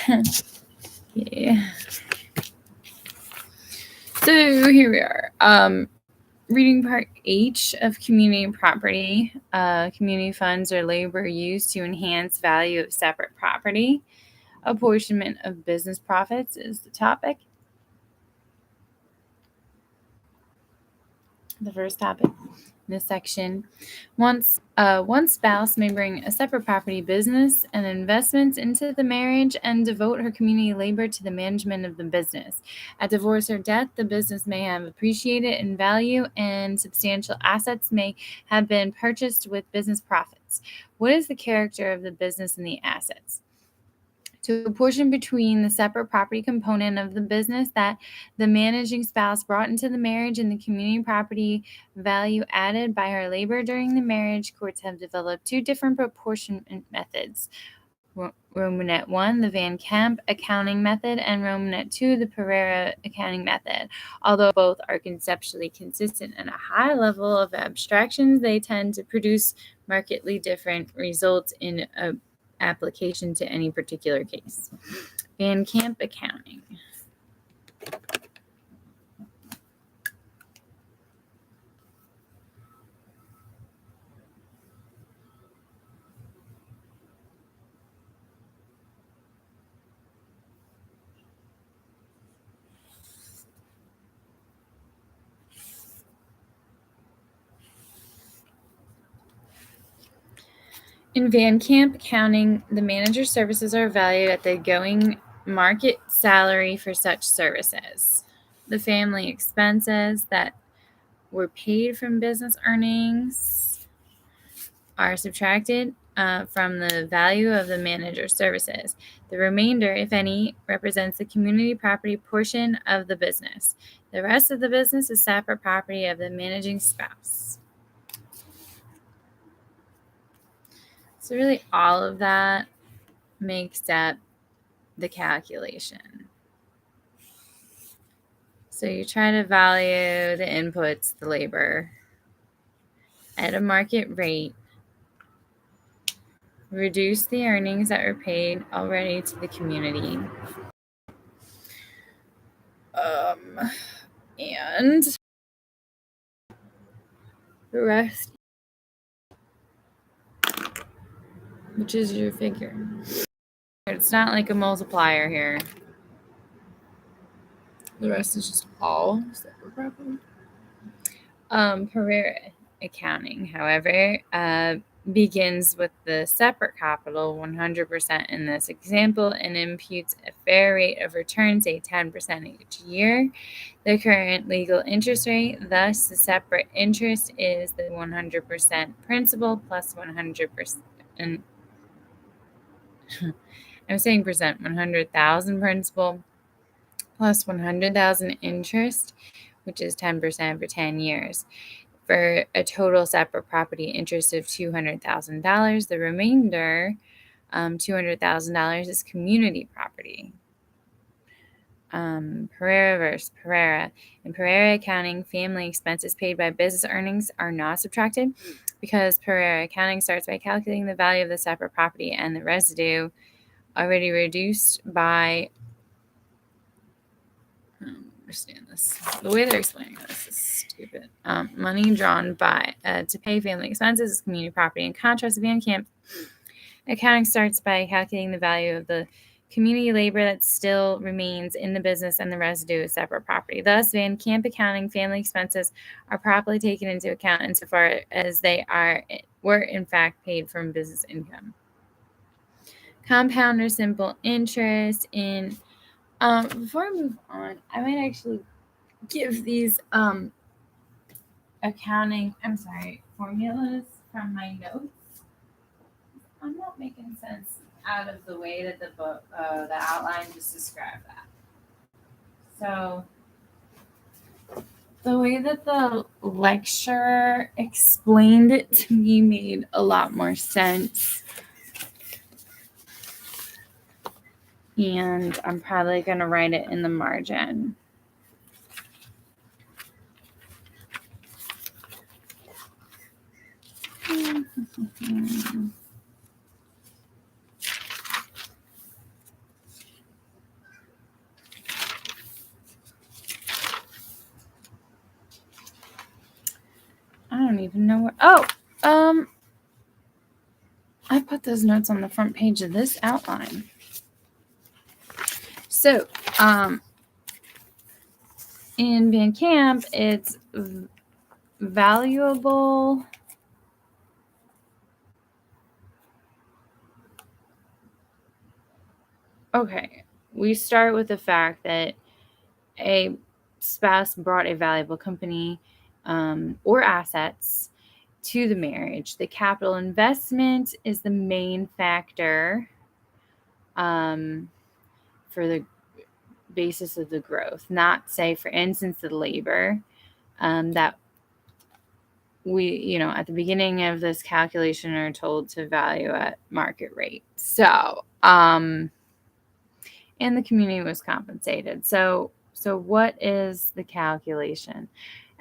Yeah. So here we are. Reading part H of community property. Community funds or labor used to enhance value of separate property. Apportionment of business profits is the topic. The first topic in this section. One spouse may bring a separate property, business, and investments into the marriage and devote her community labor to the management of the business. At divorce or death, the business may have appreciated in value and substantial assets may have been purchased with business profits. What is the character of the business and the assets? To apportion between the separate property component of the business that the managing spouse brought into the marriage and the community property value added by her labor during the marriage, courts have developed two different apportionment methods. Romanet 1, the Van Camp accounting method, and Romanet 2, the Pereira accounting method. Although both are conceptually consistent at a high level of abstractions, they tend to produce markedly different results in a application to any particular case. Van Camp accounting. In Van Camp accounting, the manager's services are valued at the going market salary for such services. The family expenses that were paid from business earnings are subtracted from the value of the manager's services. The remainder, if any, represents the community property portion of the business. The rest of the business is separate property of the managing spouse. So really all of that makes up the calculation. So you try to value the inputs, the labor, at a market rate, reduce the earnings that were paid already to the community. And the rest, which is your figure. It's not like a multiplier here. The rest is just all separate property. Pereira accounting, however, begins with the separate capital 100% in this example and imputes a fair rate of return, say 10% each year. The current legal interest rate, thus the separate interest is the 100% principal plus 100%. I'm saying percent, 100,000 principal plus 100,000 interest, which is 10% for 10 years. For a total separate property interest of $200,000, the remainder, $200,000, is community property. Pereira versus Pereira. In Pereira accounting, family expenses paid by business earnings are not subtracted because Pereira accounting starts by calculating the value of the separate property and the residue already reduced by understand this. The way they're explaining this is stupid. Money drawn by to pay family expenses is community property. In contrast, Van Camp accounting starts by calculating the value of the community labor that still remains in the business and the residue is separate property. Thus, Van Camp accounting family expenses are properly taken into account insofar as they were in fact paid from business income. Compound or simple interest in before I move on, I might actually give these formulas from my notes. I'm not making sense out of the way that the book, the outline just described that. So the way that the lecturer explained it to me made a lot more sense. And I'm probably going to write it in the margin. even know where. I put those notes on the front page of this outline. So, in Van Camp, it's valuable. Okay, we start with the fact that a spouse brought a valuable company or assets to the marriage. The capital investment is the main factor for the basis of the growth, not, say, for instance, the labor that we, at the beginning of this calculation are told to value at market rate. So, and the community was compensated. So what is the calculation?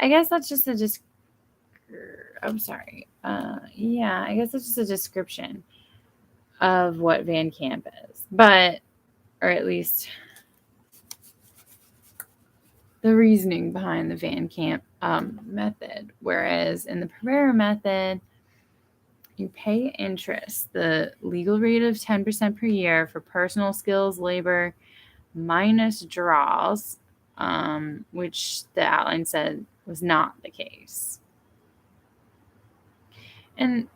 I guess that's just I guess that's just a description of what Van Camp is, or at least the reasoning behind the Van Camp method. Whereas in the Pereira method, you pay interest, the legal rate of 10% per year for personal skills, labor, minus draws, which the outline said was not the case. And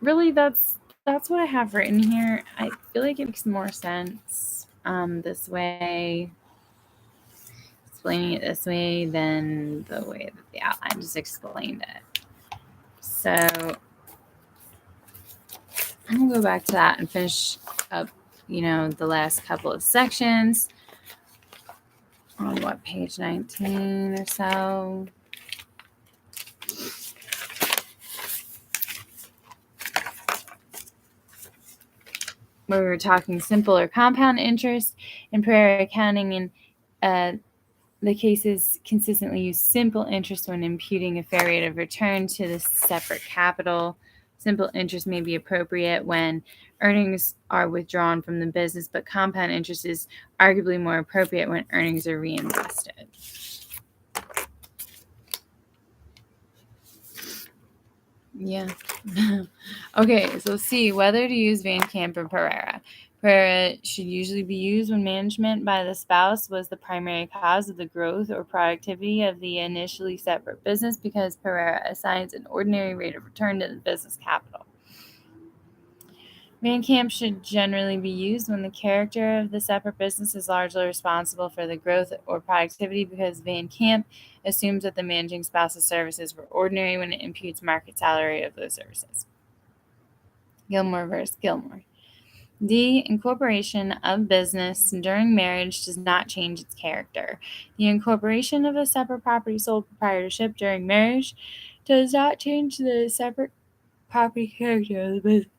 really, that's what I have written here. I feel like it makes more sense this way, explaining it this way, than the way that the outline just explained it. So I'm gonna go back to that and finish up, the last couple of sections on page 19 or so. Where we were talking simple or compound interest in Pereira accounting, and the cases consistently use simple interest when imputing a fair rate of return to the separate capital. Simple interest may be appropriate when earnings are withdrawn from the business, but compound interest is arguably more appropriate when earnings are reinvested. Yeah. Okay, so C, whether to use Van Camp or Pereira. Pereira should usually be used when management by the spouse was the primary cause of the growth or productivity of the initially separate business, because Pereira assigns an ordinary rate of return to the business capital. Van Camp should generally be used when the character of the separate business is largely responsible for the growth or productivity, because Van Camp assumes that the managing spouse's services were ordinary when it imputes market salary of those services. Gilmore versus Gilmore. D, incorporation of business during marriage does not change its character. The incorporation of a separate property sole proprietorship during marriage does not change the separate property character of the business.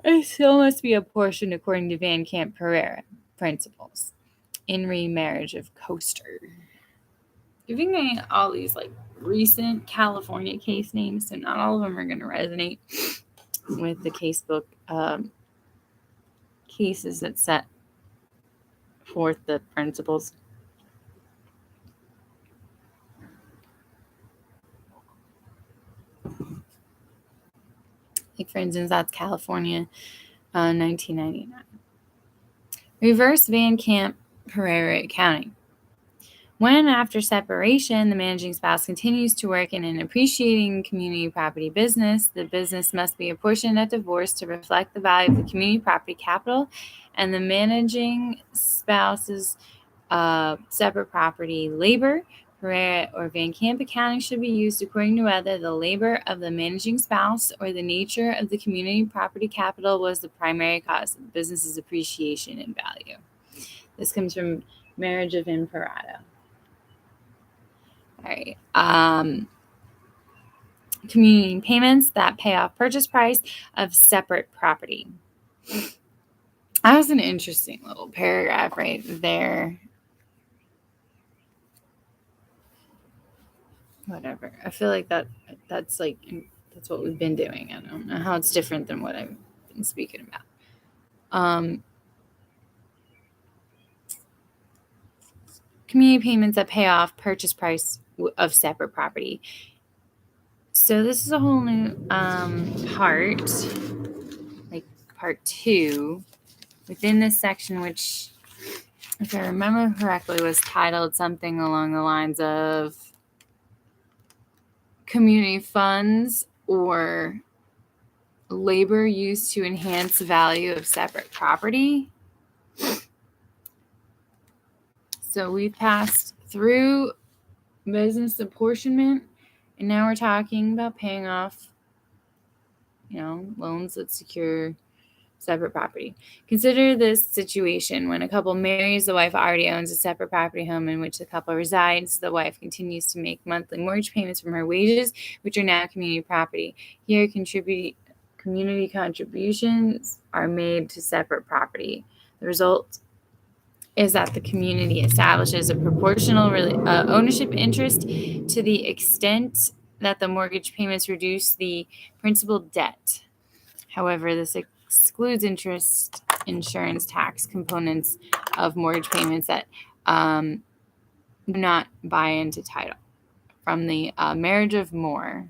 It still must be apportioned according to Van Camp Pereira principles in remarriage of Coaster. Giving me all these recent California case names, so not all of them are going to resonate with the casebook cases that set forth the principles. For instance, that's California, 1999. Reverse Van Camp Pereira accounting. When, after separation, the managing spouse continues to work in an appreciating community property business, the business must be apportioned at divorce to reflect the value of the community property capital and the managing spouse's separate property labor. Pereira or Van Camp accounting should be used according to whether the labor of the managing spouse or the nature of the community property capital was the primary cause of the business's appreciation in value. This comes from Marriage of Imperato. All right. Community payments that pay off purchase price of separate property. That was an interesting little paragraph right there. Whatever. I feel like that's what we've been doing. I don't know how it's different than what I've been speaking about. Community payments that pay off purchase price of separate property. So this is a whole new part, like part 2, within this section, which, if I remember correctly, was titled something along the lines of community funds or labor used to enhance the value of separate property. So we passed through business apportionment, and now we're talking about paying off, loans that secure separate property. Consider this situation when a couple marries. The wife already owns a separate property home in which the couple resides. The wife continues to make monthly mortgage payments from her wages, which are now community property. Here, community contributions are made to separate property. The result is that the community establishes a proportional ownership interest to the extent that the mortgage payments reduce the principal debt. However, this excludes interest, insurance, tax components of mortgage payments that do not buy into title. From the Marriage of Moore.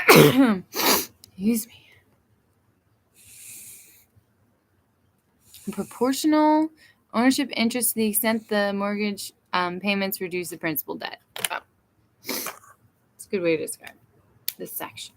Excuse me. Proportional ownership interest to the extent the mortgage payments reduce the principal debt. Oh. It's a good way to describe this section.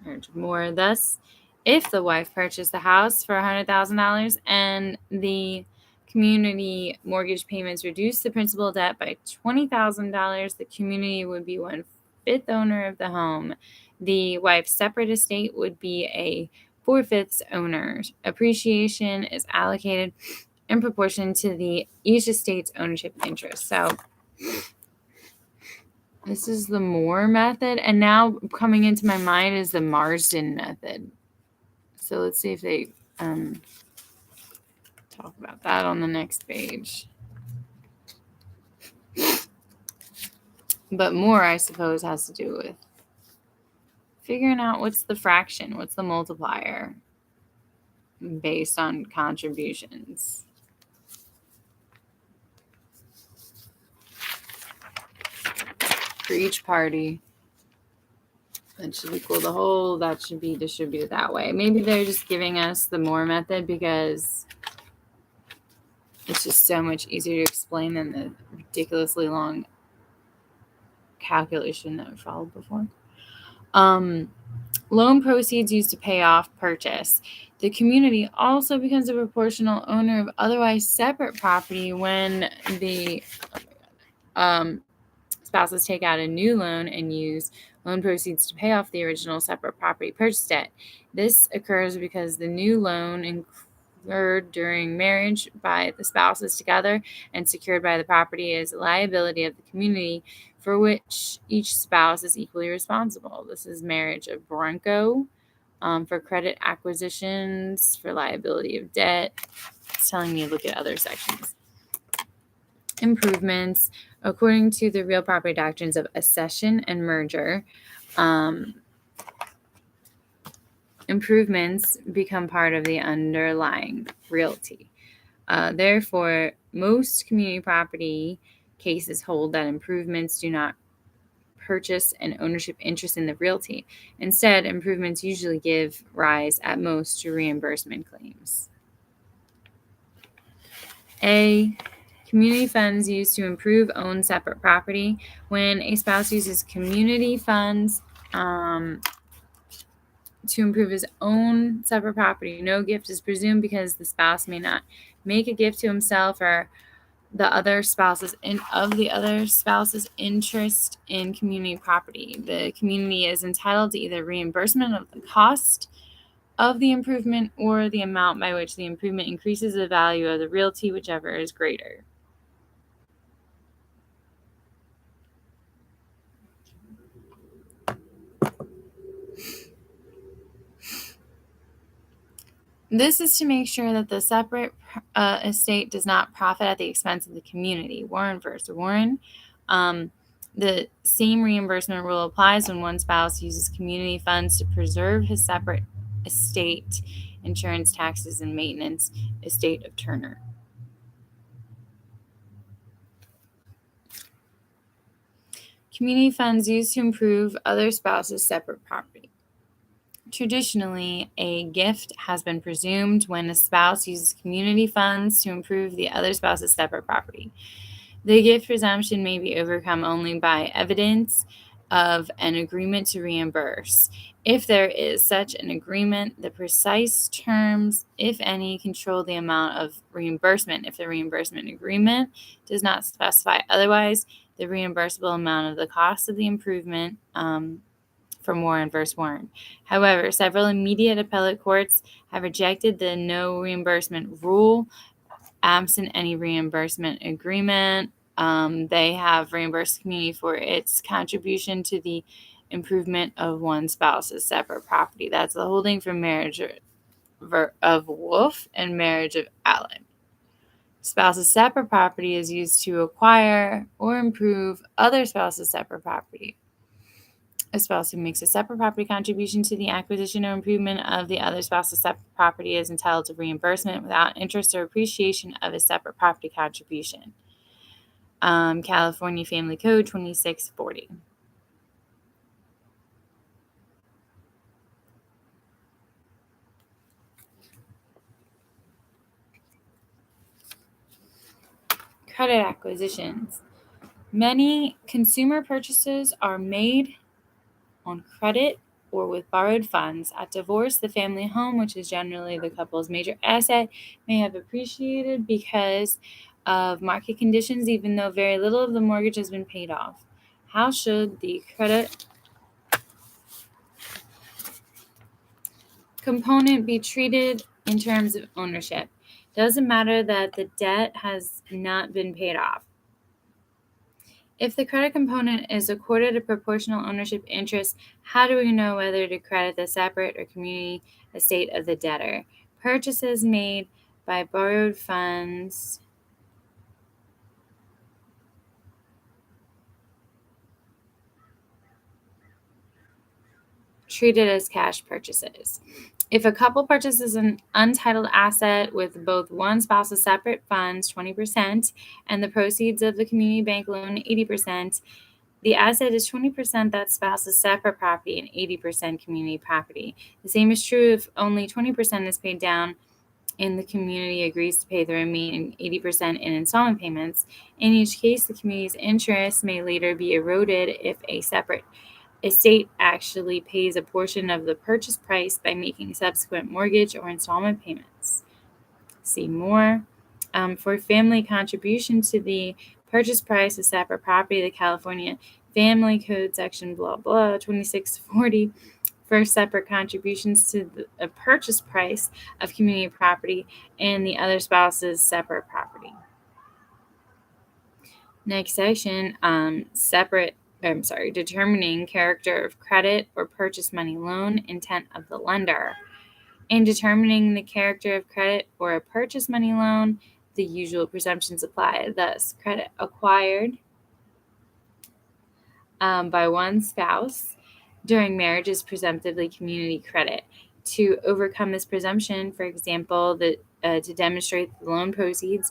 Marriage of Moore. Thus, if the wife purchased the house for $100,000 and the community mortgage payments reduce the principal debt by $20,000, the community would be 1/5 owner of the home. The wife's separate estate would be a 4/5 owner. Appreciation is allocated in proportion to each estate's ownership interest. So this is the Moore method, and now coming into my mind is the Marsden method. So let's see if they talk about that on the next page. But Moore, I suppose, has to do with figuring out what's the fraction, what's the multiplier based on contributions. For each party, that should equal the whole, that should be distributed that way. Maybe they're just giving us the Moore method because it's just so much easier to explain than the ridiculously long calculation that we followed before. Loan proceeds used to pay off purchase. The community also becomes a proportional owner of otherwise separate property when the spouses take out a new loan and use loan proceeds to pay off the original separate property purchase debt. This occurs because the new loan incurred during marriage by the spouses together and secured by the property is a liability of the community for which each spouse is equally responsible. This is Marriage of Bronco. For credit acquisitions, for liability of debt. It's telling you to look at other sections. Improvements. According to the real property doctrines of accession and merger, improvements become part of the underlying realty. Therefore, most community property cases hold that improvements do not purchase an ownership interest in the realty. Instead, improvements usually give rise at most to reimbursement claims. A. Community funds used to improve own separate property. When a spouse uses community funds to improve his own separate property, no gift is presumed because the spouse may not make a gift to himself or the other spouse's interest in community property. The community is entitled to either reimbursement of the cost of the improvement or the amount by which the improvement increases the value of the realty, whichever is greater. This is to make sure that the separate estate does not profit at the expense of the community. Warren versus Warren. The same reimbursement rule applies when one spouse uses community funds to preserve his separate estate insurance, taxes, and maintenance estate of Turner. Community funds used to improve other spouses' separate property. Traditionally, a gift has been presumed when a spouse uses community funds to improve the other spouse's separate property. The gift presumption may be overcome only by evidence of an agreement to reimburse. If there is such an agreement, the precise terms, if any, control the amount of reimbursement. If the reimbursement agreement does not specify otherwise, the reimbursable amount of the cost of the improvement from Warren versus Warren. However, several immediate appellate courts have rejected the no reimbursement rule. Absent any reimbursement agreement, they have reimbursed the community for its contribution to the improvement of one spouse's separate property. That's the holding from Marriage of Wolf and Marriage of Allen. Spouse's separate property is used to acquire or improve other spouse's separate property. A spouse who makes a separate property contribution to the acquisition or improvement of the other spouse's separate property is entitled to reimbursement without interest or appreciation of his separate property contribution. California Family Code 2640. Credit acquisitions. Many consumer purchases are made on credit or with borrowed funds. At divorce, the family home, which is generally the couple's major asset, may have appreciated because of market conditions, even though very little of the mortgage has been paid off. How should the credit component be treated in terms of ownership? Doesn't matter that the debt has not been paid off. If the credit component is accorded a proportional ownership interest, how do we know whether to credit the separate or community estate of the debtor? Purchases made by borrowed funds treated as cash purchases. If a couple purchases an untitled asset with both one spouse's separate funds, 20%, and the proceeds of the community bank loan, 80%, the asset is 20% that spouse's separate property and 80% community property. The same is true if only 20% is paid down and the community agrees to pay the remaining 80% in installment payments. In each case, the community's interest may later be eroded if a separate estate actually pays a portion of the purchase price by making subsequent mortgage or installment payments. See more. For family contribution to the purchase price of separate property, the California Family Code section blah blah 2640 for separate contributions to the purchase price of community property and the other spouse's separate property. Next section, determining character of credit or purchase money loan, intent of the lender. In determining the character of credit or a purchase money loan, the usual presumptions apply. Thus, credit acquired by one spouse during marriage is presumptively community credit. To overcome this presumption, for example, to demonstrate the loan proceeds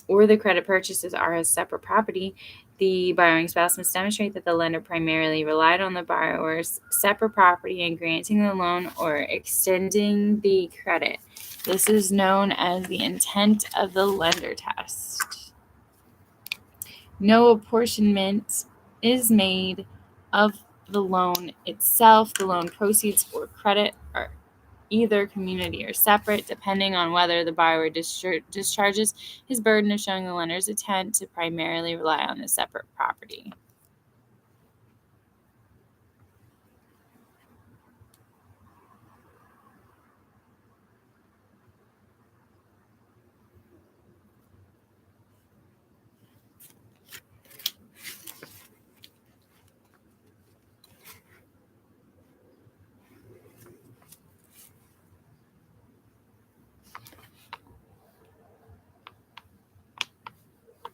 or the credit purchases are a separate property, the borrowing spouse must demonstrate that the lender primarily relied on the borrower's separate property in granting the loan or extending the credit. This is known as the intent of the lender test. No apportionment is made of the loan itself. The loan proceeds or credit are either community or separate, depending on whether the borrower discharges his burden of showing the lender's intent to primarily rely on the separate property.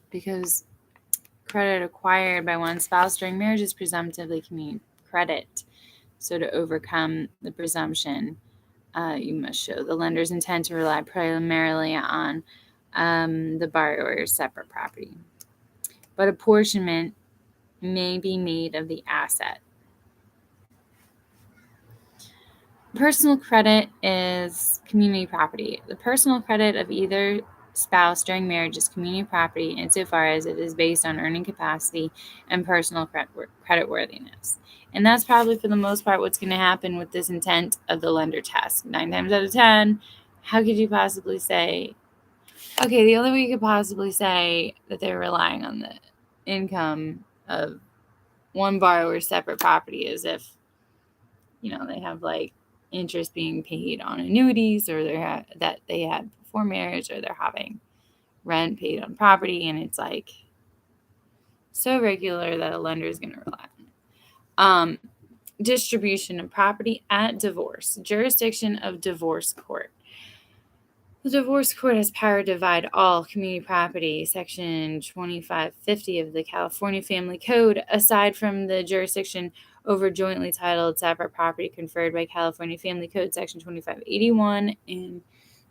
Because credit acquired by one spouse during marriage is presumptively community credit. So to overcome the presumption, you must show the lender's intent to rely primarily on the borrower's separate property. But apportionment may be made of the asset. Personal credit is community property. The personal credit of either spouse during marriage is community property insofar as it is based on earning capacity and personal creditworthiness. And that's probably for the most part what's going to happen with this intent of the lender test. 9 times out of 10, how could you possibly say, okay, the only way you could possibly say that they're relying on the income of one borrower's separate property is if, they have like interest being paid on annuities, or that they had before marriage, or they're having rent paid on property, and it's like so regular that a lender is going to rely on it. Distribution of property at divorce. Jurisdiction of divorce court. The divorce court has power to divide all community property, Section 2550 of the California Family Code, aside from the jurisdiction over jointly titled separate property conferred by California Family Code, Section 2581 and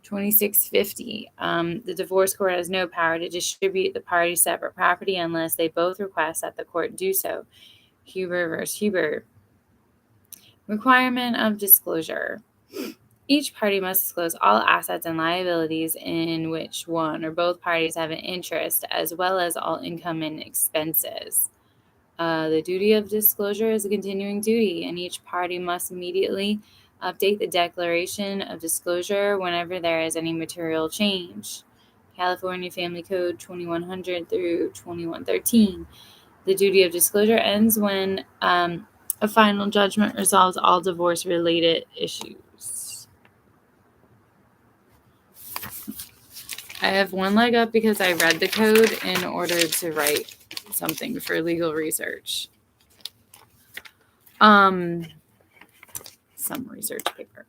2650. The divorce court has no power to distribute the parties' separate property unless they both request that the court do so. Huber versus Huber. Requirement of disclosure. Each party must disclose all assets and liabilities in which one or both parties have an interest, as well as all income and expenses. The duty of disclosure is a continuing duty, and each party must immediately update the declaration of disclosure whenever there is any material change. California Family Code 2100 through 2113. The duty of disclosure ends when a final judgment resolves all divorce-related issues. I have one leg up because I read the code in order to write something for legal research. Some research paper.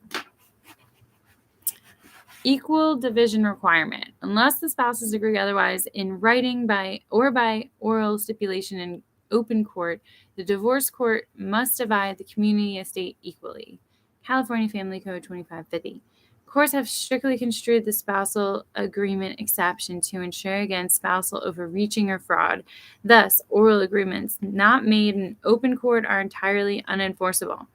Equal division requirement. Unless the spouses agree otherwise in writing by oral stipulation in open court, the divorce court must divide the community estate equally. California Family Code 2550. Courts have strictly construed the spousal agreement exception to ensure against spousal overreaching or fraud. Thus, oral agreements not made in open court are entirely unenforceable,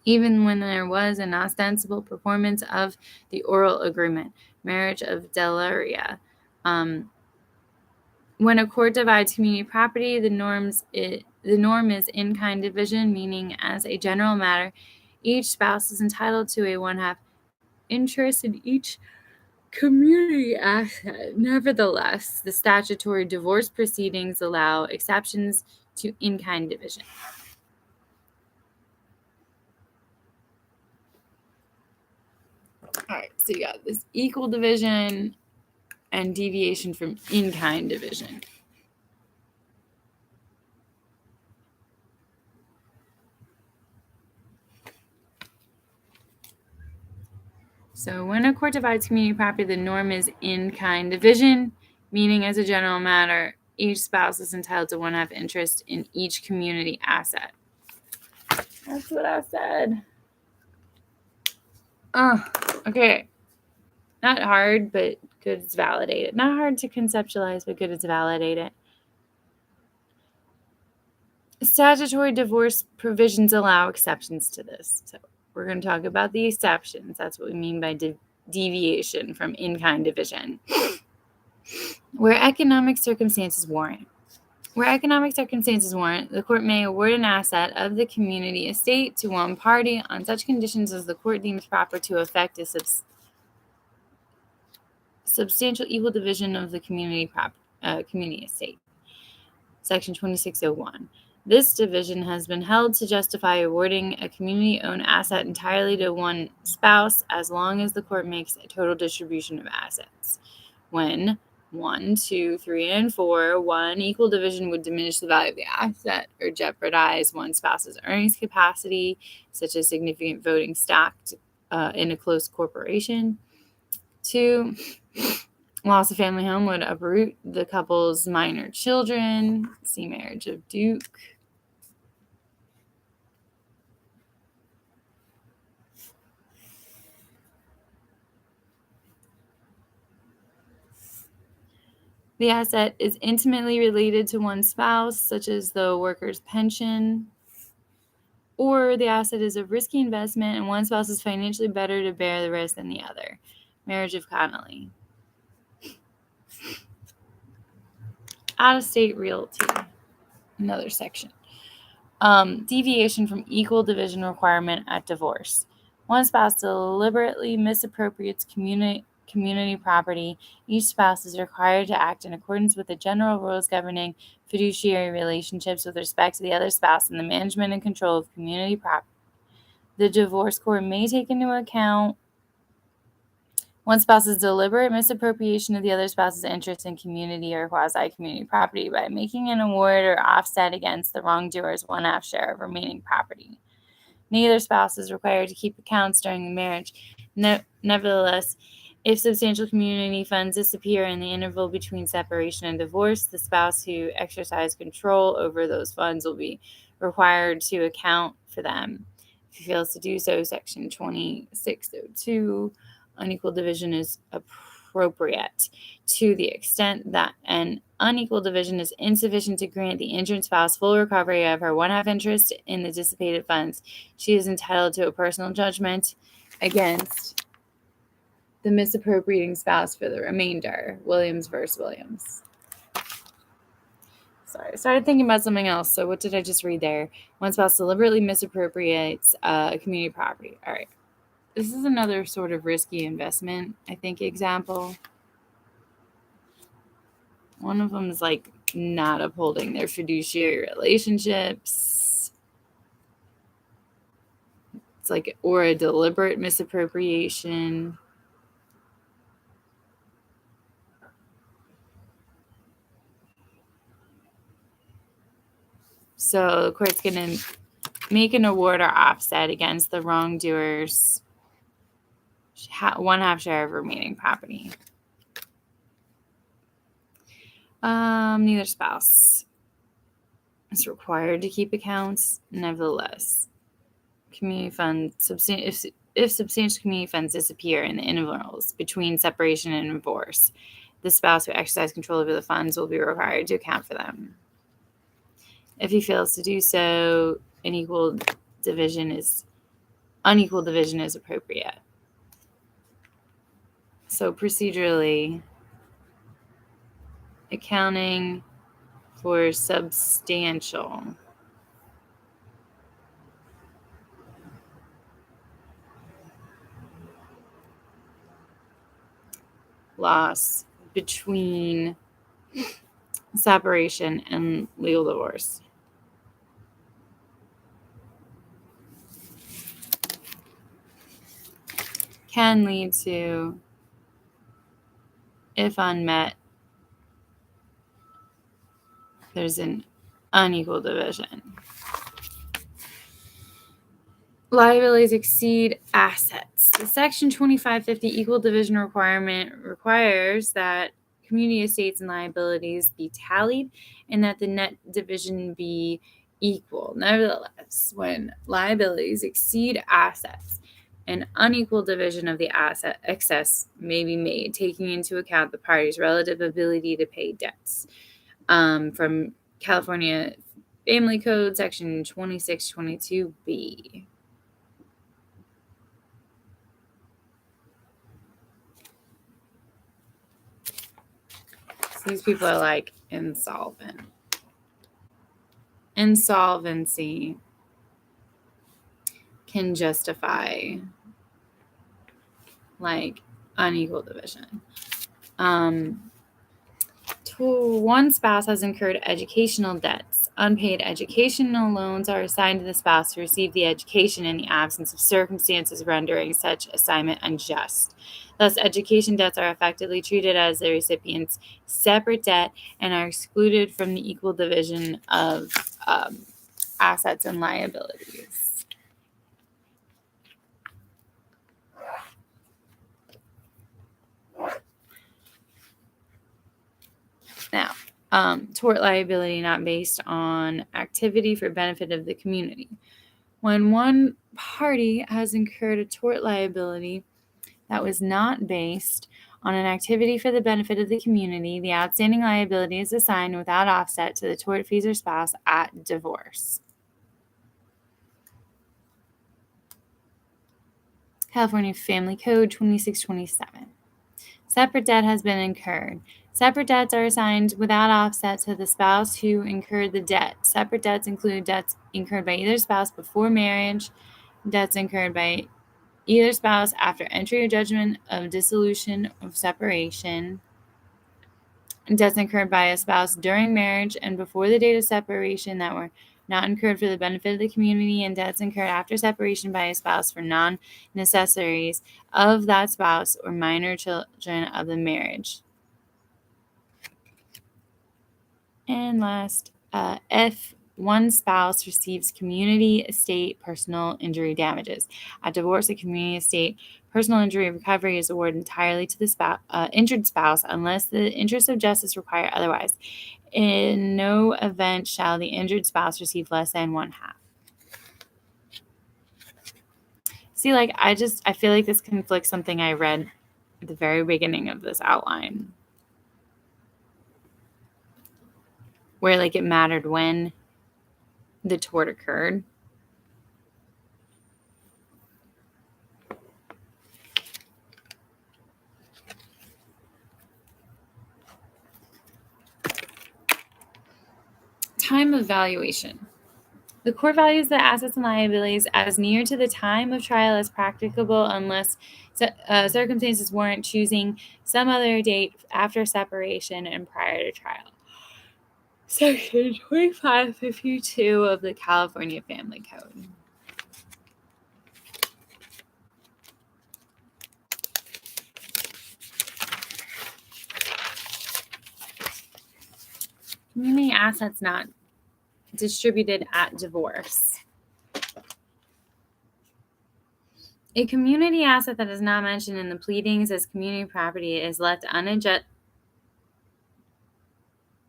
even when there was an ostensible performance of the oral agreement. Marriage of Delaria. When a court divides community property, the norm is in-kind division, meaning as a general matter, each spouse is entitled to a one-half interest in each community asset. Nevertheless, the statutory divorce proceedings allow exceptions to in-kind division. All right, so you got this equal division and deviation from in-kind division. So when a court divides community property, the norm is in-kind division, meaning as a general matter, each spouse is entitled to one-half interest in each community asset. That's what I said. Okay. Not hard, but good it's validated. Not hard to conceptualize, but good it's validated. Statutory divorce provisions allow exceptions to this. So we're going to talk about the exceptions. That's what we mean by deviation from in-kind division. Where economic circumstances warrant. Where economic circumstances warrant, the court may award an asset of the community estate to one party on such conditions as the court deems proper to effect a substantial equal division of the community estate. Section 2601. This division has been held to justify awarding a community-owned asset entirely to one spouse as long as the court makes a total distribution of assets. When 1, 2, 3, and 4, one equal division would diminish the value of the asset or jeopardize one spouse's earnings capacity, such as significant voting stock in a close corporation. 2, loss of family home would uproot the couple's minor children. See Marriage of Duke. The asset is intimately related to one spouse, such as the worker's pension, or the asset is a risky investment and one spouse is financially better to bear the risk than the other. Marriage of Connolly. Out-of-state realty. Another section. Deviation from equal division requirement at divorce. One spouse deliberately misappropriates community property. Each spouse is required to act in accordance with the general rules governing fiduciary relationships with respect to the other spouse and the management and control of community property. The divorce court may take into account one spouse's deliberate misappropriation of the other spouse's interest in community or quasi-community property by making an award or offset against the wrongdoer's one-half share of remaining property. Neither spouse is required to keep accounts during the marriage. Nevertheless, if substantial community funds disappear in the interval between separation and divorce, the spouse who exercised control over those funds will be required to account for them. If he fails to do so, Section 2602, unequal division is appropriate to the extent that an unequal division is insufficient to grant the injured spouse full recovery of her one-half interest in the dissipated funds. She is entitled to a personal judgment against the misappropriating spouse for the remainder. Williams versus Williams. Sorry, I started thinking about something else. So what did I just read there? One spouse deliberately misappropriates community property. All right. This is another sort of risky investment, I think, example. One of them is like not upholding their fiduciary relationships. It's like, or a deliberate misappropriation. So the court's going to make an award or offset against the wrongdoer's one-half share of remaining property. Neither spouse is required to keep accounts. Nevertheless, community funds, if substantial community funds disappear in the intervals between separation and divorce, the spouse who exercised control over the funds will be required to account for them. If he fails to do so, unequal division is appropriate. So procedurally, accounting for substantial loss between separation and legal divorce. Can lead to, if unmet, there's an unequal division. Liabilities exceed assets. The Section 2550 equal division requirement requires that community estates and liabilities be tallied and that the net division be equal. Nevertheless, when liabilities exceed assets, an unequal division of the asset excess may be made, taking into account the parties' relative ability to pay debts. From California Family Code, Section 2622B. These people are like insolvent. Insolvency can justify like unequal division. One spouse has incurred educational debts. Unpaid educational loans are assigned to the spouse to receive the education in the absence of circumstances rendering such assignment unjust. Thus, education debts are effectively treated as the recipient's separate debt and are excluded from the equal division of assets and liabilities. Now, tort liability not based on activity for benefit of the community. When one party has incurred a tort liability that was not based on an activity for the benefit of the community, the outstanding liability is assigned without offset to the tortfeasor spouse at divorce. California Family Code 2627. Separate debt has been incurred. Separate debts are assigned without offset to the spouse who incurred the debt. Separate debts include debts incurred by either spouse before marriage, debts incurred by either spouse after entry or judgment of dissolution of separation, debts incurred by a spouse during marriage and before the date of separation that were not incurred for the benefit of the community, and debts incurred after separation by a spouse for non-necessaries of that spouse or minor children of the marriage. And last, if one spouse receives community estate personal injury damages. At divorce, a community estate personal injury recovery is awarded entirely to the injured spouse unless the interests of justice require otherwise. In no event shall the injured spouse receive less than one half. See, I feel like this conflicts something I read at the very beginning of this outline, where it mattered when the tort occurred. Time of valuation. The court values the assets and liabilities as near to the time of trial as practicable unless circumstances warrant choosing some other date after separation and prior to trial. Section 2552 of the California Family Code. Community assets not distributed at divorce. A community asset that is not mentioned in the pleadings as community property is left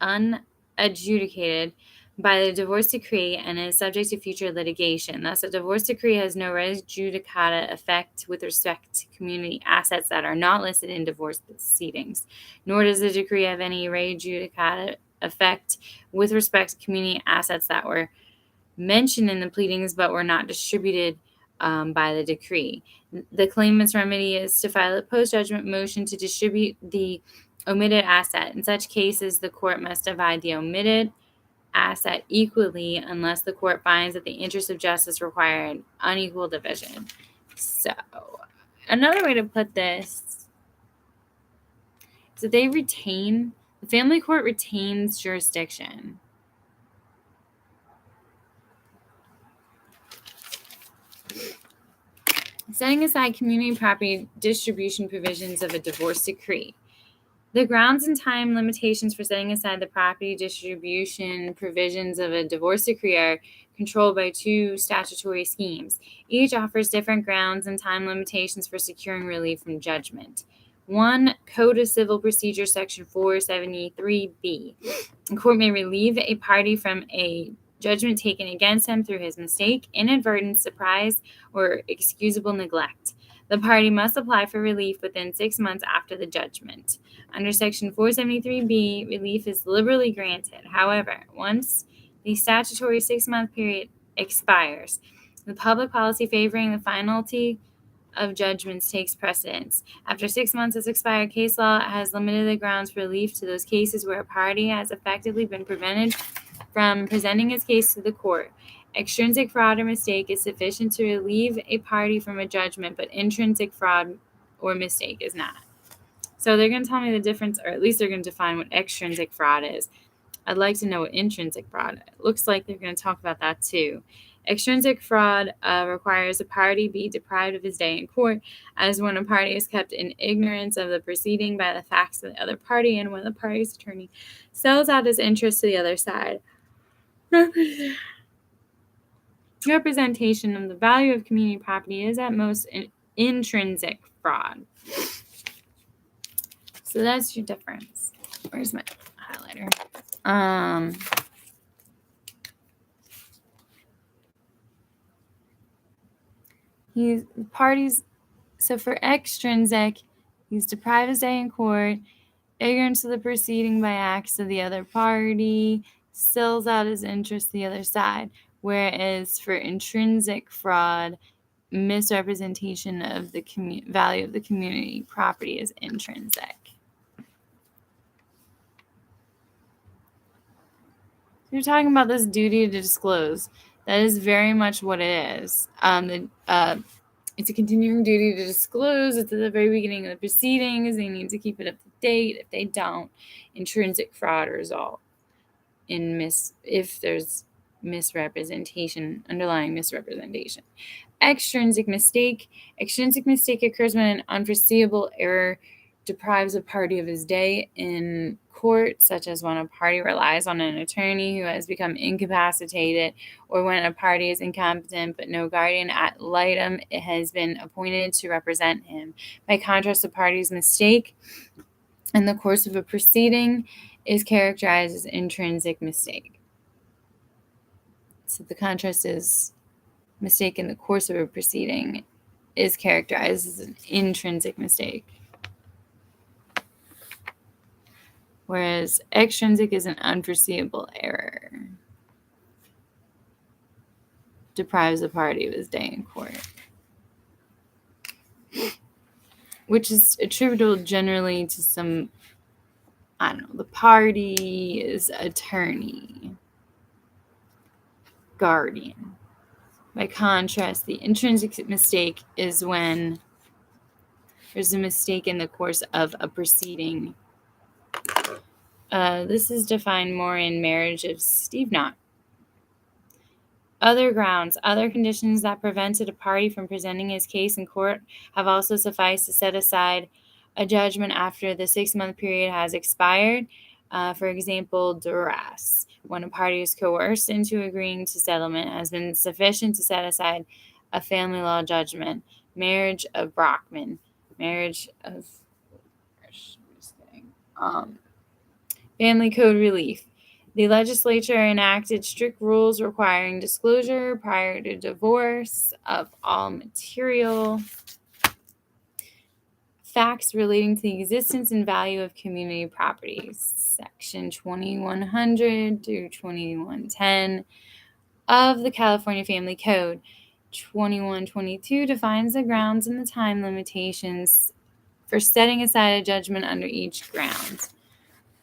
unadjudicated by the divorce decree and is subject to future litigation. Thus, a divorce decree has no res judicata effect with respect to community assets that are not listed in divorce proceedings, nor does the decree have any res judicata effect with respect to community assets that were mentioned in the pleadings but were not distributed by the decree. The claimant's remedy is to file a post-judgment motion to distribute the omitted asset. In such cases, the court must divide the omitted asset equally unless the court finds that the interests of justice require an unequal division. So, another way to put this is that the family court retains jurisdiction. Setting aside community property distribution provisions of a divorce decree. The grounds and time limitations for setting aside the property distribution provisions of a divorce decree are controlled by two statutory schemes. Each offers different grounds and time limitations for securing relief from judgment. 1. Code of Civil Procedure, Section 473B. The court may relieve a party from a judgment taken against him through his mistake, inadvertence, surprise, or excusable neglect. The party must apply for relief within 6 months after the judgment. Under Section 473B, relief is liberally granted. However, once the statutory 6-month period expires, the public policy favoring the finality of judgments takes precedence. After 6 months has expired, case law has limited the grounds for relief to those cases where a party has effectively been prevented from presenting its case to the court. Extrinsic fraud or mistake is sufficient to relieve a party from a judgment, but intrinsic fraud or mistake is not. So they're going to tell me the difference, or at least they're going to define what extrinsic fraud is. I'd like to know what intrinsic fraud is. It looks like they're going to talk about that too. Extrinsic fraud requires a party be deprived of his day in court, as when a party is kept in ignorance of the proceeding by the facts of the other party, and when the party's attorney sells out his interest to the other side. Representation of the value of community property is at most an intrinsic fraud. So that's your difference. Where's my highlighter? Parties. So for extrinsic, He's deprived his day in court, ignorance of the proceeding by acts of the other party, sells out his interest to the other side. Whereas for intrinsic fraud, misrepresentation of the value of the community property is intrinsic. You're talking about this duty to disclose. That is very much what it is. It's a continuing duty to disclose. It's at the very beginning of the proceedings. They need to keep it up to date. If they don't, intrinsic fraud result if there's misrepresentation, underlying misrepresentation. Extrinsic mistake. Extrinsic mistake occurs when an unforeseeable error deprives a party of his day in court, such as when a party relies on an attorney who has become incapacitated, or when a party is incompetent but no guardian ad litem has been appointed to represent him. By contrast, a party's mistake in the course of a proceeding is characterized as intrinsic mistake. So the contrast is mistake in the course of a proceeding is characterized as an intrinsic mistake, whereas extrinsic is an unforeseeable error. Deprives the party of his day in court, which is attributable generally to some, the party's attorney, guardian. By contrast, the intrinsic mistake is when there's a mistake in the course of a proceeding. This is defined more in Marriage of Steve Knott. Other grounds, other conditions that prevented a party from presenting his case in court have also sufficed to set aside a judgment after the 6-month period has expired. For example, duress. When a party is coerced into agreeing to settlement, has been sufficient to set aside a family law judgment. Marriage of Brockman. Marriage of family code relief. The legislature enacted strict rules requiring disclosure prior to divorce of all material facts relating to the existence and value of community properties. Section 2100 through 2110 of the California Family Code. 2122 defines the grounds and the time limitations for setting aside a judgment under each ground.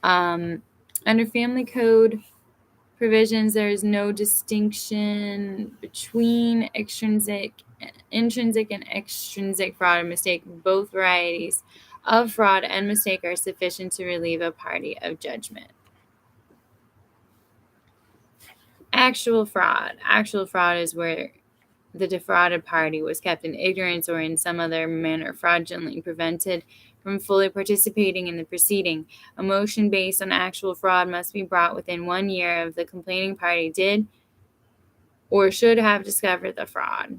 Under Family Code provisions, there is no distinction between intrinsic and extrinsic fraud or mistake. Both varieties of fraud and mistake are sufficient to relieve a party of judgment. Actual fraud. Actual fraud is where the defrauded party was kept in ignorance or in some other manner fraudulently prevented from fully participating in the proceeding. A motion based on actual fraud must be brought within 1 year of the complaining party did or should have discovered the fraud.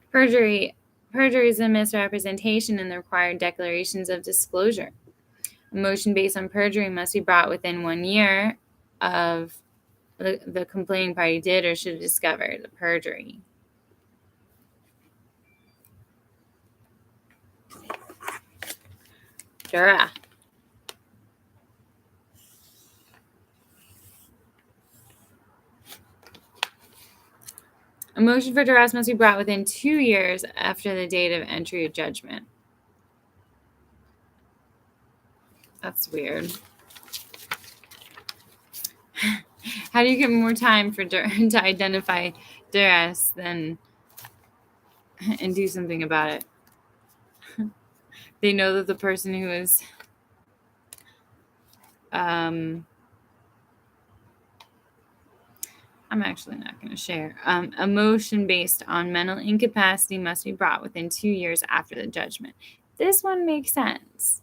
Perjury. Perjury is a misrepresentation in the required declarations of disclosure. A motion based on perjury must be brought within 1 year of the complaining party did or should have discovered the perjury. Duress. A motion for duress must be brought within 2 years after the date of entry of judgment. That's weird. How do you get more time for to identify duress and do something about it? They know that the person who is I'm actually not going to share. A motion based on mental incapacity must be brought within 2 years after the judgment. This one makes sense.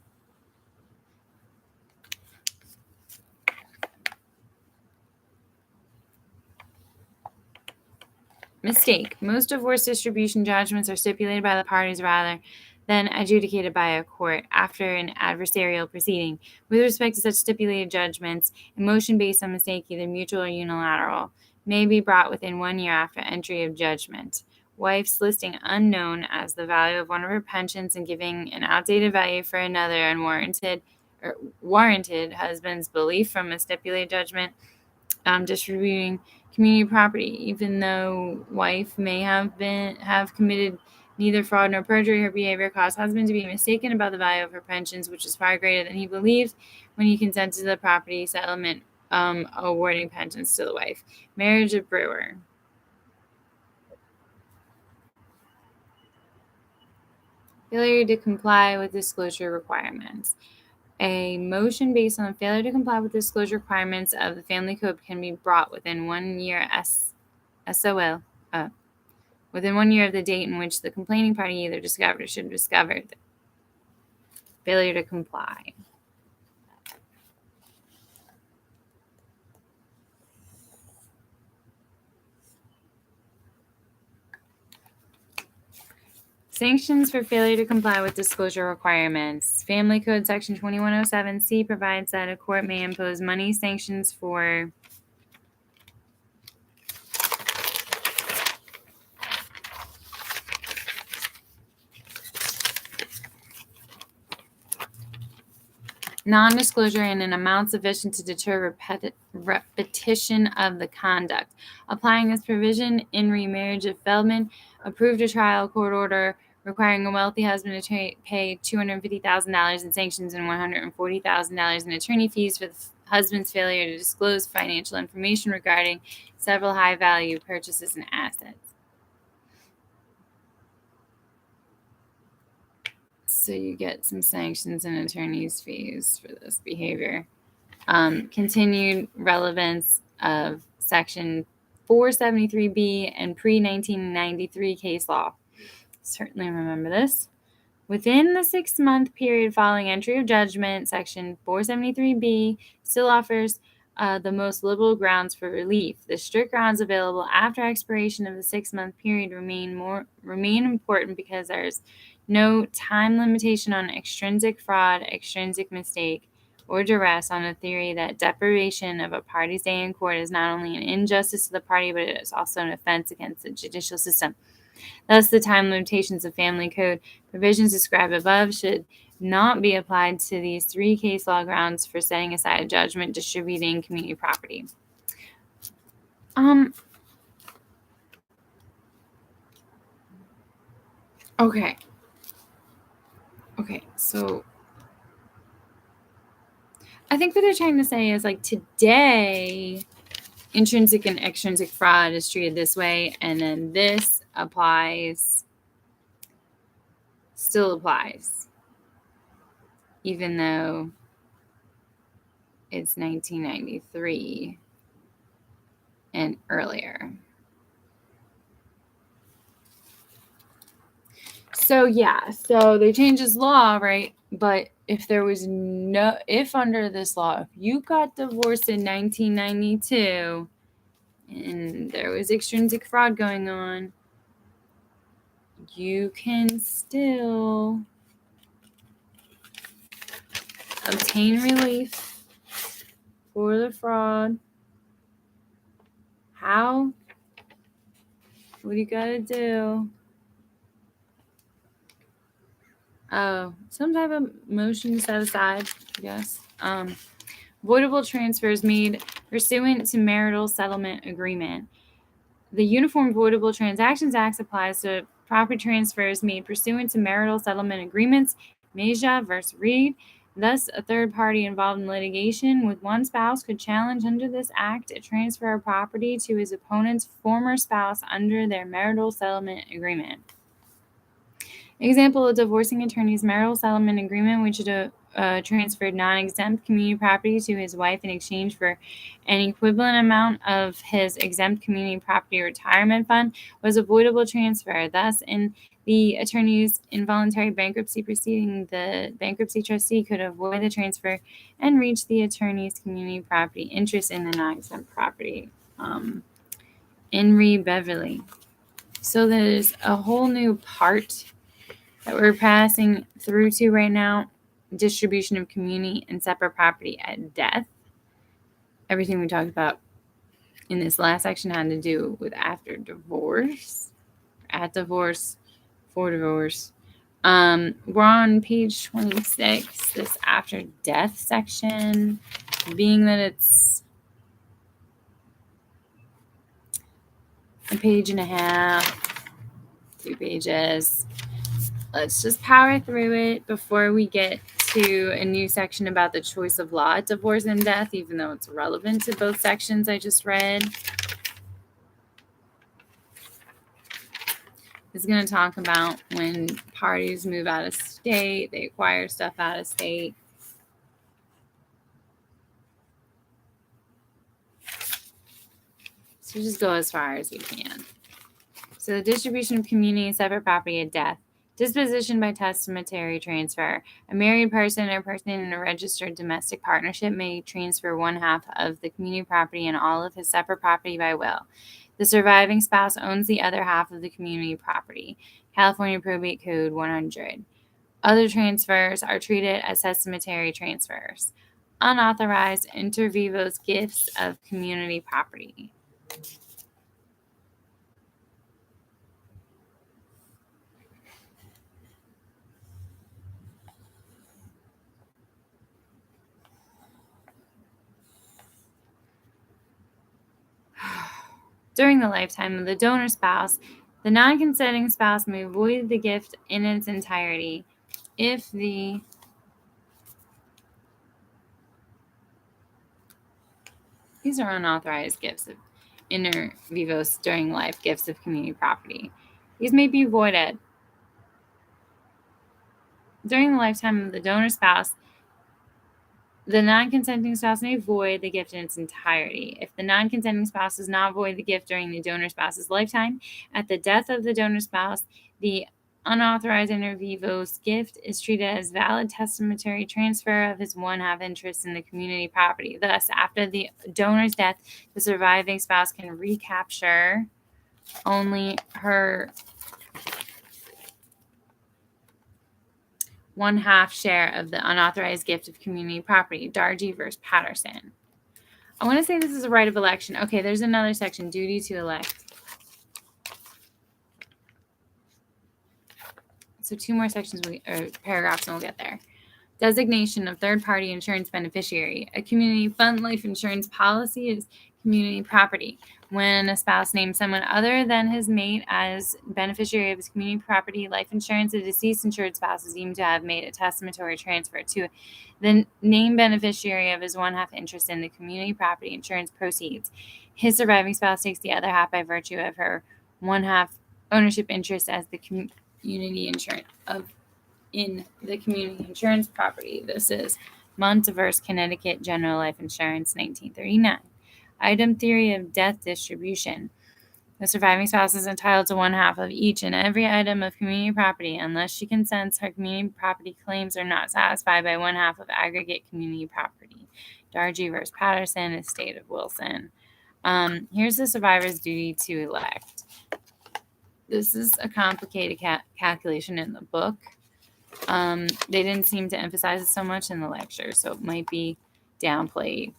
Mistake. Most divorce distribution judgments are stipulated by the parties rather then adjudicated by a court after an adversarial proceeding. With respect to such stipulated judgments, a motion based on mistake, either mutual or unilateral, may be brought within 1 year after entry of judgment. Wife's listing unknown as the value of one of her pensions and giving an outdated value for another unwarranted or warranted husband's belief from a stipulated judgment, distributing community property, even though wife may have committed neither fraud nor perjury. Her behavior caused husband to be mistaken about the value of her pensions, which was far greater than he believed when he consented to the property settlement, awarding pensions to the wife. Marriage of Brewer. Failure to comply with disclosure requirements. A motion based on failure to comply with disclosure requirements of the Family Code can be brought within 1 year SOL, within 1 year of the date in which the complaining party either discovered or should have discovered failure to comply. Sanctions for failure to comply with disclosure requirements. Family Code Section 2107C provides that a court may impose money sanctions for non-disclosure in an amount sufficient to deter repetition of the conduct. Applying this provision in remarriage of Feldman, approved a trial court order requiring a wealthy husband to pay $250,000 in sanctions and $140,000 in attorney fees for the husband's failure to disclose financial information regarding several high-value purchases and assets. So you get some sanctions and attorney's fees for this behavior. Continued relevance of Section 473B and pre-1993 case law. Certainly remember this. Within the 6-month period following entry of judgment, Section 473B still offers the most liberal grounds for relief. The strict grounds available after expiration of the 6-month period remain important because there's no time limitation on extrinsic fraud, extrinsic mistake, or duress on a theory that deprivation of a party's day in court is not only an injustice to the party, but it is also an offense against the judicial system. Thus, the time limitations of Family Code provisions described above should not be applied to these 3 case law grounds for setting aside a judgment distributing community property. Okay, so I think what they're trying to say is, like, today, intrinsic and extrinsic fraud is treated this way, and then this still applies, even though it's 1993 and earlier. So they changed this law, right? But if under this law, if you got divorced in 1992 and there was extrinsic fraud going on, you can still obtain relief for the fraud. How? What do you gotta do? Some type of motion set aside, I guess. Voidable transfers made pursuant to marital settlement agreement. The Uniform Voidable Transactions Act applies to property transfers made pursuant to marital settlement agreements, Meja versus Reed. Thus, a third party involved in litigation with one spouse could challenge under this act a transfer of property to his opponent's former spouse under their marital settlement agreement. Example, a divorcing attorney's marital settlement agreement, which transferred non-exempt community property to his wife in exchange for an equivalent amount of his exempt community property retirement fund, was a voidable transfer. Thus, in the attorney's involuntary bankruptcy proceeding, the bankruptcy trustee could avoid the transfer and reach the attorney's community property interest in the non-exempt property. In re Beverly. So there's a whole new part that we're passing through to right now, distribution of community and separate property at death. Everything we talked about in this last section had to do with after divorce, at divorce, for divorce. We're on page 26, this after death section, being that it's a page and a half, 2 pages. Let's just power through it before we get to a new section about the choice of law at divorce and death, even though it's relevant to both sections I just read. It's going to talk about when parties move out of state, they acquire stuff out of state. So just go as far as we can. So the distribution of community and separate property at death. Disposition by testamentary transfer. A married person or person in a registered domestic partnership may transfer one half of the community property and all of his separate property by will. The surviving spouse owns the other half of the community property. California Probate Code 100. Other transfers are treated as testamentary transfers. Unauthorized inter vivos gifts of community property. During the lifetime of the donor spouse, the non-consenting spouse may void the gift in its entirety if the these are unauthorized gifts of inter vivos during life gifts of community property. These may be voided. During the lifetime of the donor spouse, the non-consenting spouse may void the gift in its entirety. If the non-consenting spouse does not void the gift during the donor spouse's lifetime, at the death of the donor spouse, the unauthorized inter vivos gift is treated as valid testamentary transfer of his one-half interest in the community property. Thus, after the donor's death, the surviving spouse can recapture only her one-half share of the unauthorized gift of community property. Dargy versus Patterson. I want to say this is a right of election. Okay, there's another section, duty to elect. So 2 more sections or paragraphs and we'll get there. Designation of third-party insurance beneficiary. A community fund life insurance policy is community property. When a spouse names someone other than his mate as beneficiary of his community property life insurance, the deceased insured spouse is deemed to have made a testamentary transfer to the named beneficiary of his one-half interest in the community property insurance proceeds. His surviving spouse takes the other half by virtue of her one-half ownership interest as the community insurance in the community insurance property. This is Monteverse, Connecticut General Life Insurance, 1939. Item theory of death distribution. The surviving spouse is entitled to one half of each and every item of community property unless she consents her community property claims are not satisfied by one half of aggregate community property. Dargy versus Patterson, Estate of Wilson. Here's the survivor's duty to elect. This is a complicated calculation in the book. They didn't seem to emphasize it so much in the lecture, so it might be downplayed.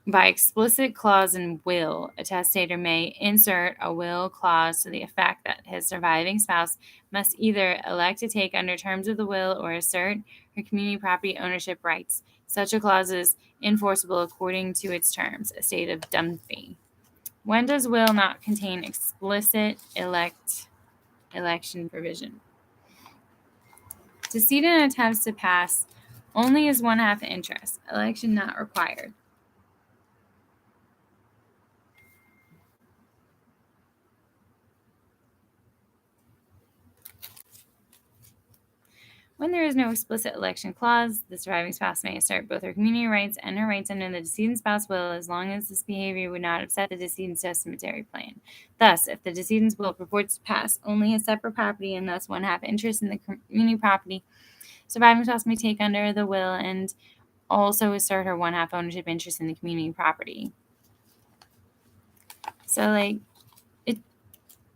By explicit clause in will, a testator may insert a will clause to the effect that his surviving spouse must either elect to take under terms of the will or assert her community property ownership rights. Such a clause is enforceable according to its terms. Estate of Dunphy. When does will not contain explicit election provision? Decedent attempts to pass only his one-half interest. Election not required. When there is no explicit election clause, the surviving spouse may assert both her community rights and her rights under the decedent spouse will as long as this behavior would not upset the decedent's testamentary plan. Thus, if the decedent's will purports to pass only his separate property and thus one-half interest in the community property, surviving spouse may take under the will and also assert her one-half ownership interest in the community property. So,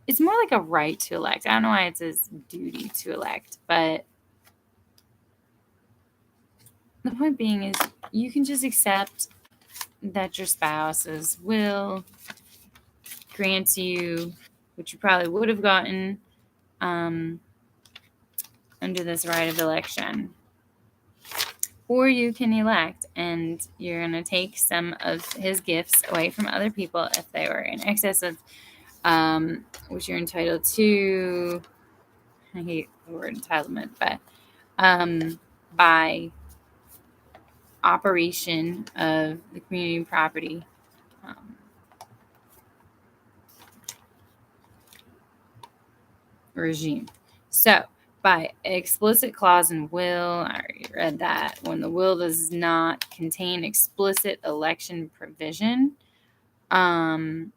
it's more like a right to elect. I don't know why it says duty to elect, but the point being is you can just accept that your spouse's will grants you, which you probably would have gotten under this right of election. Or you can elect, and you're going to take some of his gifts away from other people if they were in excess of which you're entitled to. I hate the word entitlement, but by operation of the community property regime. So, by explicit clause in will, I already read that. When the will does not contain explicit election provision, I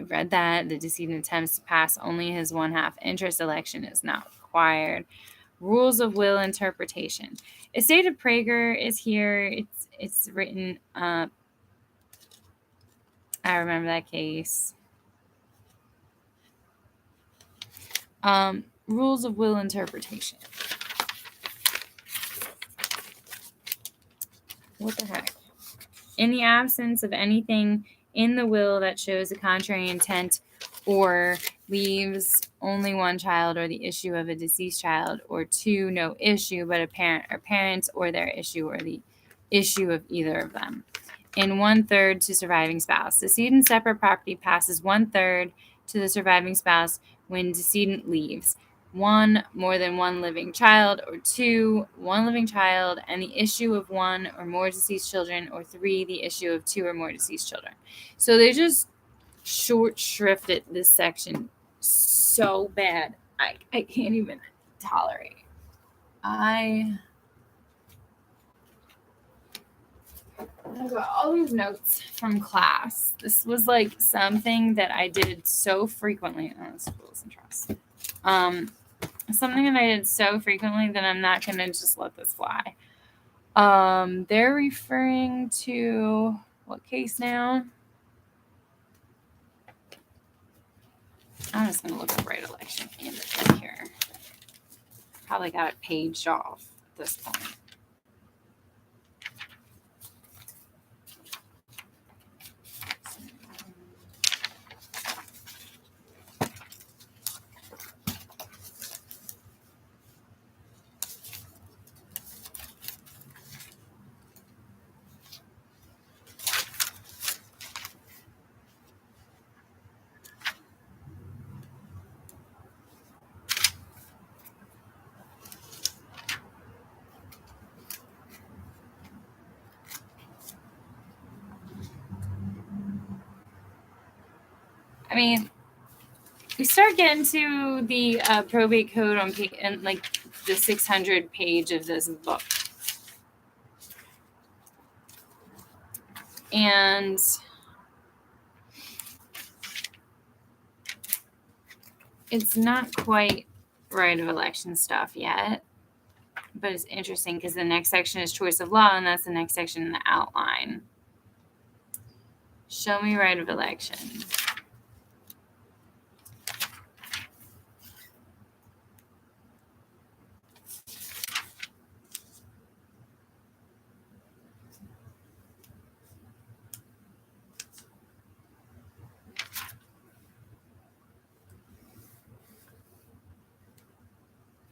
read that. The decedent attempts to pass only his 1/2 interest, election is not required. Rules of will interpretation. Estate of Prager is here. It's written up. I remember that case. Rules of will interpretation. What the heck? In the absence of anything in the will that shows a contrary intent or leaves only one child or the issue of a deceased child, or 2, no issue but a parent or parents or their issue or the issue of either of them. In 1/3 to surviving spouse. Decedent separate property passes 1/3 to the surviving spouse when decedent leaves. 1, more than one living child, or 2, one living child and the issue of 1 or more deceased children, or 3, the issue of 2 or more deceased children. So they just short shrifted this section so bad. I can't even tolerate. I've got all these notes from class. This was like something that I did so frequently. Schools and trusts. Something that I did so frequently that I'm not going to just let this fly. They're referring to what case now? I'm just going to look up right election in here. Probably got it paged off at this point. I mean, we start getting to the probate code on and like the 600 page of this book, and it's not quite right of election stuff yet, but it's interesting because the next section is choice of law, and that's the next section in the outline. Show me right of election.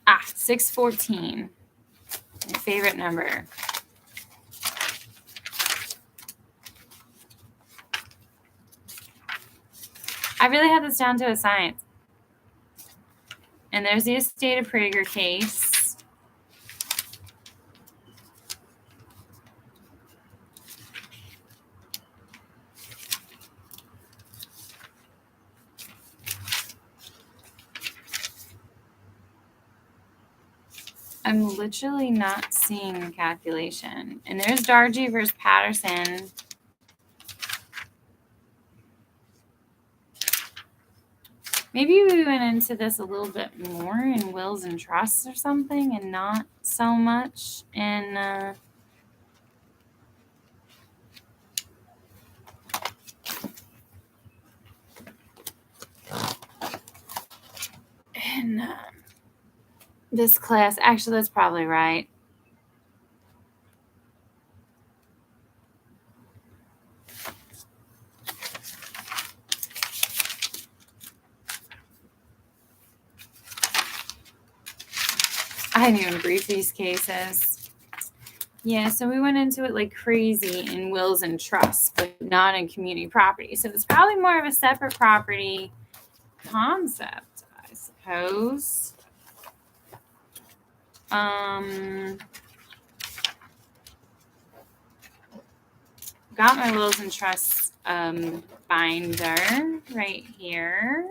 Ah, 614. My favorite number. I really had this down to a science. And there's the estate of Prager case. I'm literally not seeing the calculation. And there's Dargy versus Patterson. Maybe we went into this a little bit more in wills and trusts or something, and not so much in in this class. Actually, that's probably right. I didn't even brief these cases. Yeah, so we went into it like crazy in wills and trusts, but not in community property. So it's probably more of a separate property concept, I suppose. Got my wills and trusts binder right here.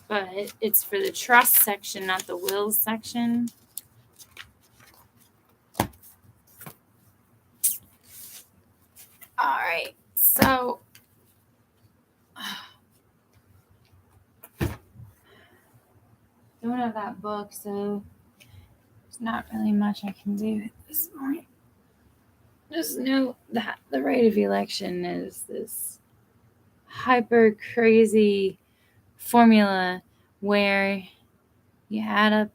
But it's for the trust section, not the wills section. All right, so don't have that book, so there's not really much I can do at this point. Just know that the right of election is this hyper crazy formula where you add up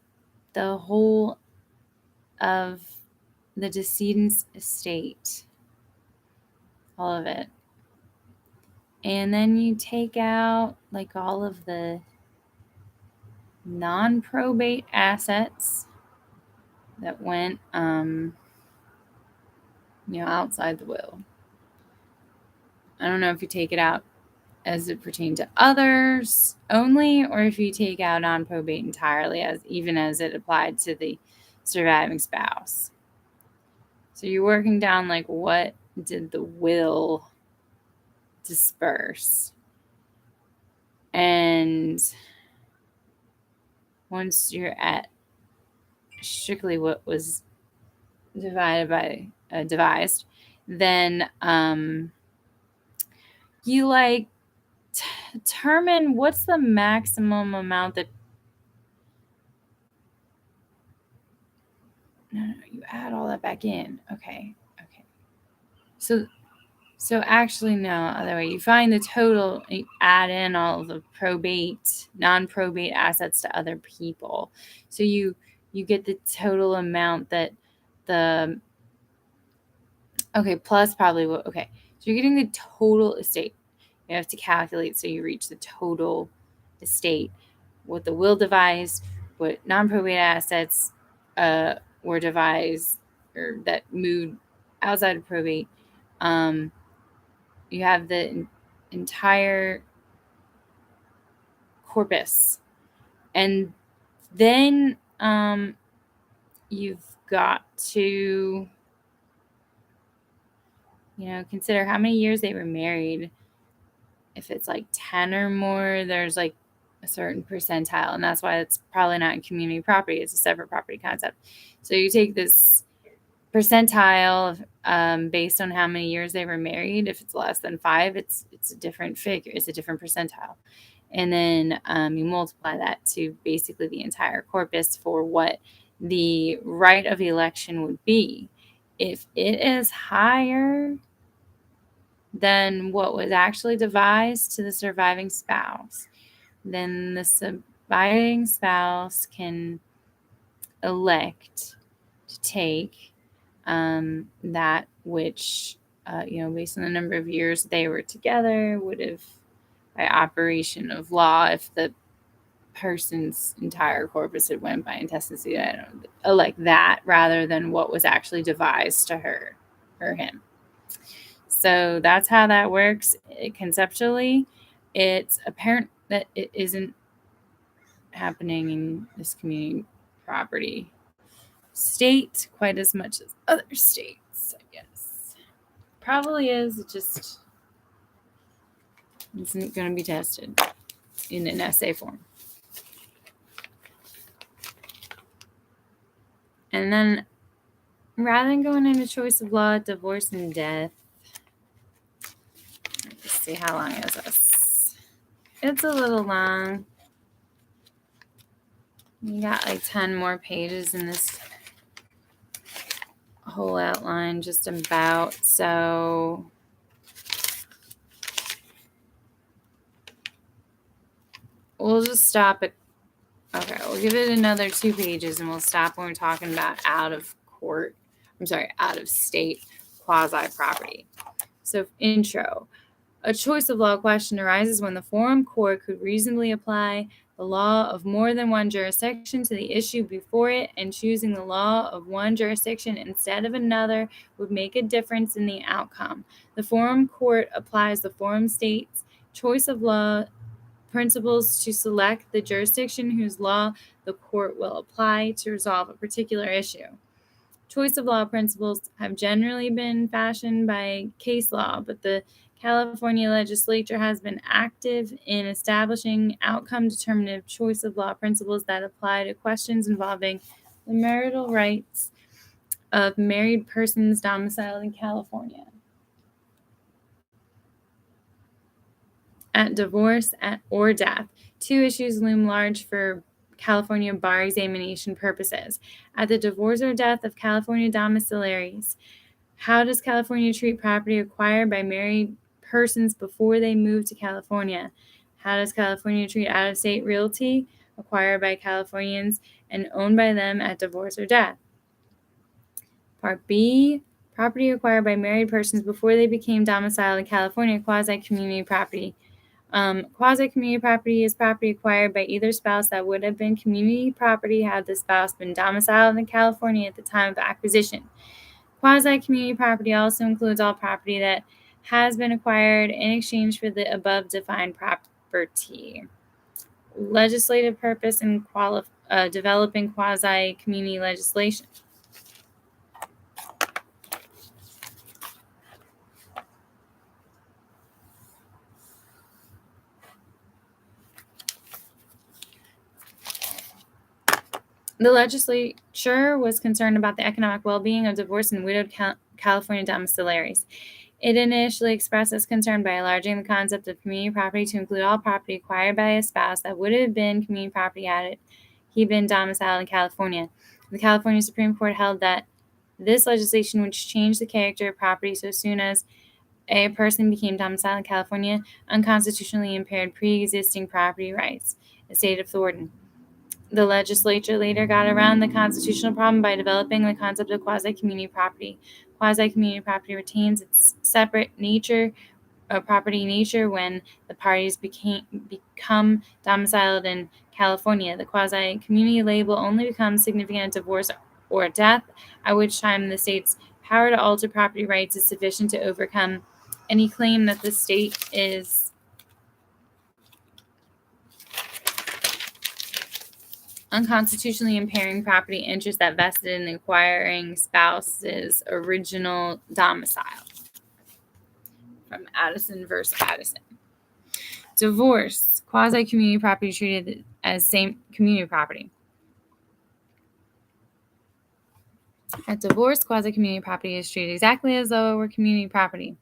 the whole of the decedent's estate, all of it, and then you take out like all of the non-probate assets that went outside the will. I don't know if you take it out as it pertained to others only, or if you take out non-probate entirely, as it applied to the surviving spouse. So you're working down like what did the will disperse, and once you're at strictly what was devised, then you like determine what's the maximum amount that no, you add all that back in. Okay. So actually, no, other way. You find the total, you add in all of the probate, non-probate assets to other people. So you get the total amount that plus probably what, so you're getting the total estate. You have to calculate so you reach the total estate, what the will devised, what non-probate assets were devised or that moved outside of probate. You have the entire corpus, and then you've got to consider how many years they were married. If it's like 10 or more, there's like a certain percentile, and that's why it's probably not in community property. It's a separate property concept. So you take this percentile based on how many years they were married. If it's less than 5, it's a different figure. It's a different percentile. And then you multiply that to basically the entire corpus for what the right of election would be. If it is higher than what was actually devised to the surviving spouse, then the surviving spouse can elect to take that which, based on the number of years they were together, would have, by operation of law, if the person's entire corpus had went by intestacy, elect that rather than what was actually devised to her or him. So that's how that works conceptually. It's apparent that it isn't happening in this community property state quite as much as other states, I guess. Probably is. It just isn't going to be tested in an essay form. And then rather than going into choice of law, divorce, and death, let's see how long is this. It's a little long. You got like 10 more pages in this whole outline just about. So we'll just stop at, okay, we'll give it another 2 pages and we'll stop when we're talking about out of state quasi-property. So intro. A choice of law question arises when the forum court could reasonably apply the law of more than one jurisdiction to the issue before it, and choosing the law of one jurisdiction instead of another would make a difference in the outcome. The forum court applies the forum state's choice of law principles to select the jurisdiction whose law the court will apply to resolve a particular issue. Choice of law principles have generally been fashioned by case law, but the California legislature has been active in establishing outcome determinative choice of law principles that apply to questions involving the marital rights of married persons domiciled in California. At divorce or death, 2 issues loom large for California bar examination purposes. At the divorce or death of California domiciliaries, how does California treat property acquired by married persons before they move to California? How does California treat out-of-state realty acquired by Californians and owned by them at divorce or death? Part B, property acquired by married persons before they became domiciled in California, quasi-community property. Quasi-community property is property acquired by either spouse that would have been community property had the spouse been domiciled in California at the time of acquisition. Quasi-community property also includes all property that has been acquired in exchange for the above defined property. Legislative purpose in developing quasi-community legislation. The legislature was concerned about the economic well-being of divorced and widowed California domiciliaries. It initially expressed its concern by enlarging the concept of community property to include all property acquired by a spouse that would have been community property had he been domiciled in California. The California Supreme Court held that this legislation, which changed the character of property so soon as a person became domiciled in California, unconstitutionally impaired pre-existing property rights. The state of Thornton. The legislature later got around the constitutional problem by developing the concept of quasi-community property. Quasi-community property retains its separate property nature when the parties become domiciled in California. The quasi-community label only becomes significant at divorce or death, at which time the state's power to alter property rights is sufficient to overcome any claim that the state is unconstitutionally impairing property interests that vested in the acquiring spouse's original domicile. From Addison versus Addison. Divorce. Quasi-community property treated as same community property. At divorce, quasi-community property is treated exactly as though it were community property.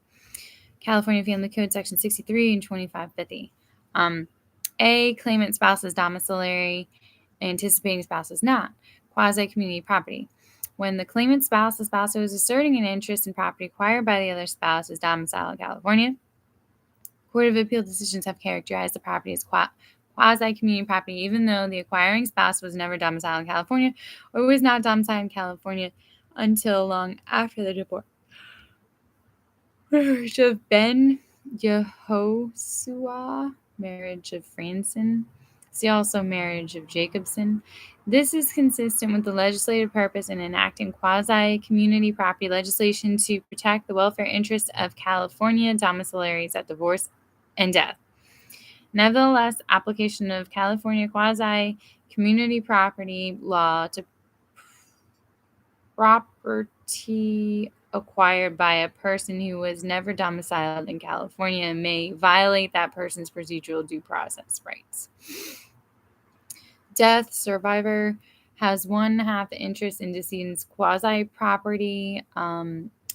California Family Code, Section 63 and 2550. A, claimant spouse is domiciliary, anticipating spouse is not. Quasi-community property. When the claimant spouse, the spouse who is asserting an interest in property acquired by the other spouse, is domiciled in California, Court of Appeal decisions have characterized the property as quasi-community property, even though the acquiring spouse was never domiciled in California or was not domiciled in California until long after the divorce. Marriage of Ben Yehoshua, marriage of Franson. See also marriage of Jacobson. This is consistent with the legislative purpose in enacting quasi-community property legislation to protect the welfare interests of California domiciliaries at divorce and death. Nevertheless, application of California quasi-community property law to property acquired by a person who was never domiciled in California may violate that person's procedural due process rights. Death, survivor has 1/2 interest in decedent's quasi-property.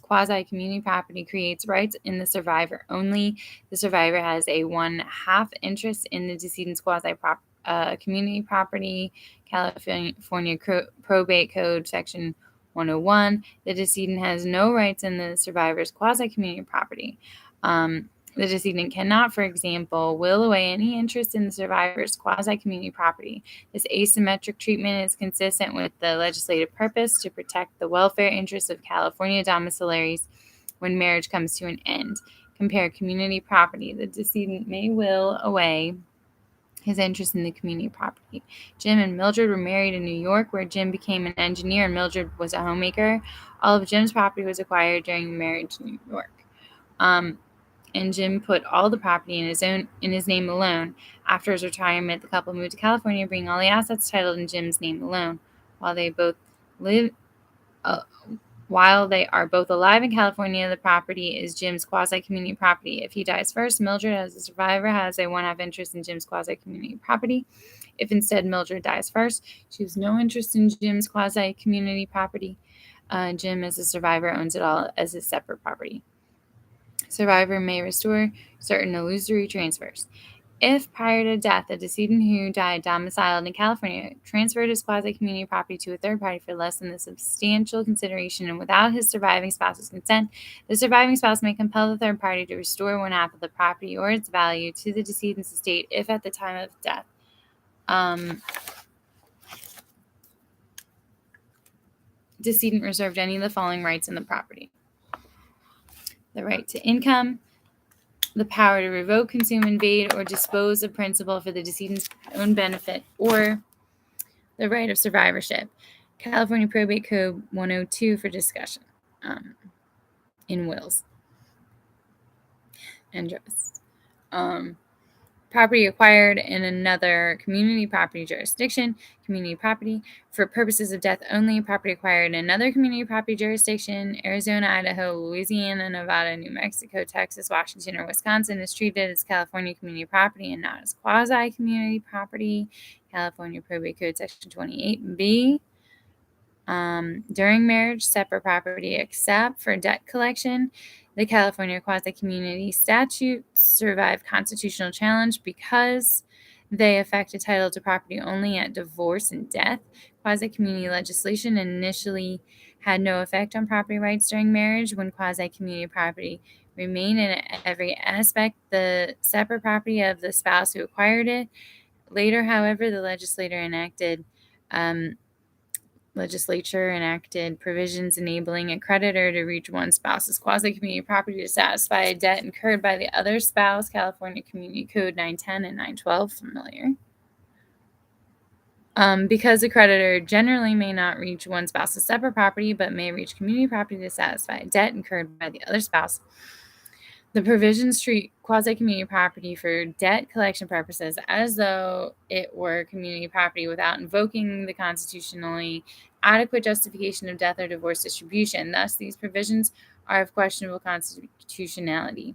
Quasi-community property creates rights in the survivor only. The survivor has a 1/2 interest in the decedent's quasi-community property. California Probate Code, Section 101, the decedent has no rights in the survivor's quasi-community property. The decedent cannot, for example, will away any interest in the survivor's quasi-community property. This asymmetric treatment is consistent with the legislative purpose to protect the welfare interests of California domiciliaries when marriage comes to an end. Compare community property. The decedent may will away his interest in the community property. Jim and Mildred were married in New York, where Jim became an engineer and Mildred was a homemaker. All of Jim's property was acquired during marriage in New York. And Jim put all the property in his name alone. After his retirement, the couple moved to California, bringing all the assets titled in Jim's name alone. While they are both alive in California, the property is Jim's quasi-community property. If he dies first, Mildred, as a survivor, has a one-half interest in Jim's quasi-community property. If instead Mildred dies first, she has no interest in Jim's quasi-community property. Jim, as a survivor, owns it all as his separate property. Survivor may restore certain illusory transfers. If prior to death, the decedent who died domiciled in California transferred his quasi-community property to a third party for less than the substantial consideration and without his surviving spouse's consent, the surviving spouse may compel the third party to restore one half of the property or its value to the decedent's estate if at the time of death decedent reserved any of the following rights in the property: the right to income, the power to revoke, consume, invade, or dispose of principal for the decedent's own benefit, or the right of survivorship. California Probate Code 102 for discussion in wills and trusts. Property acquired in another community property jurisdiction, community property, for purposes of death only. Property acquired in another community property jurisdiction, Arizona, Idaho, Louisiana, Nevada, New Mexico, Texas, Washington, or Wisconsin, is treated as California community property and not as quasi-community property. California Probate Code Section 28B. During marriage, separate property except for debt collection. The California quasi-community statutes survive constitutional challenge because they affect a title to property only at divorce and death. Quasi-community legislation initially had no effect on property rights during marriage when quasi-community property remained in every aspect the separate property of the spouse who acquired it. Later, however, the legislature enacted provisions enabling a creditor to reach one spouse's quasi-community property to satisfy a debt incurred by the other spouse. California Community Code 910 and 912, familiar. Because a creditor generally may not reach one spouse's separate property, but may reach community property to satisfy a debt incurred by the other spouse. The provisions treat quasi-community property for debt collection purposes as though it were community property without invoking the constitutionally adequate justification of death or divorce distribution. Thus, these provisions are of questionable constitutionality.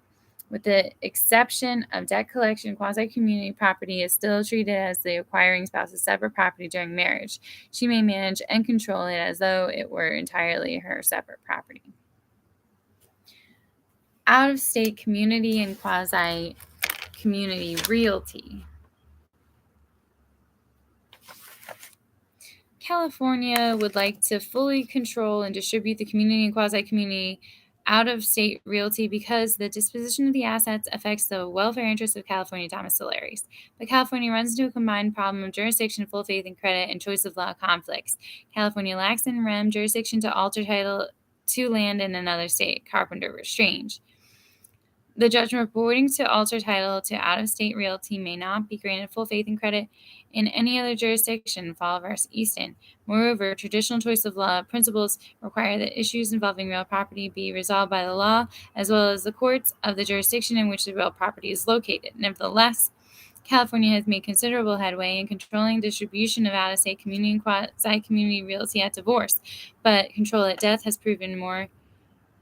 With the exception of debt collection, quasi-community property is still treated as the acquiring spouse's separate property during marriage. She may manage and control it as though it were entirely her separate property. Out-of-state community and quasi-community realty. California would like to fully control and distribute the community and quasi-community out-of-state realty because the disposition of the assets affects the welfare interests of California domiciliaries. But California runs into a combined problem of jurisdiction, full faith and credit, and choice of law conflicts. California lacks in rem jurisdiction to alter title to land in another state. Carpenter v. Strange. The judgment purporting to alter title to out-of-state realty may not be granted full faith and credit in any other jurisdiction. Fall v. Easton. Moreover, traditional choice of law principles require that issues involving real property be resolved by the law as well as the courts of the jurisdiction in which the real property is located. Nevertheless, California has made considerable headway in controlling distribution of out-of-state community and quasi-community realty at divorce, but control at death has proven more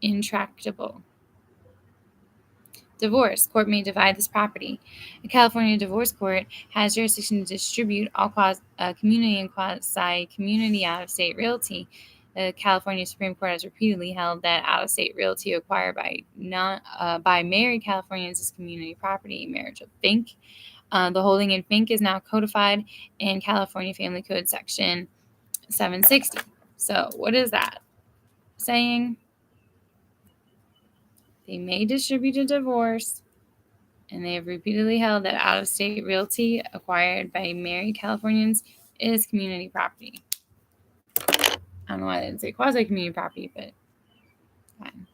intractable. Divorce. Court may divide this property. The California Divorce Court has jurisdiction to distribute all community and quasi-community out-of-state realty. The California Supreme Court has repeatedly held that out-of-state realty acquired by married Californians is community property. Marriage of Fink. The holding in Fink is now codified in California Family Code Section 760. So what is that? saying they may distribute a divorce, and they have repeatedly held that out-of-state realty acquired by married Californians is community property. I don't know why they didn't say quasi-community property, but fine.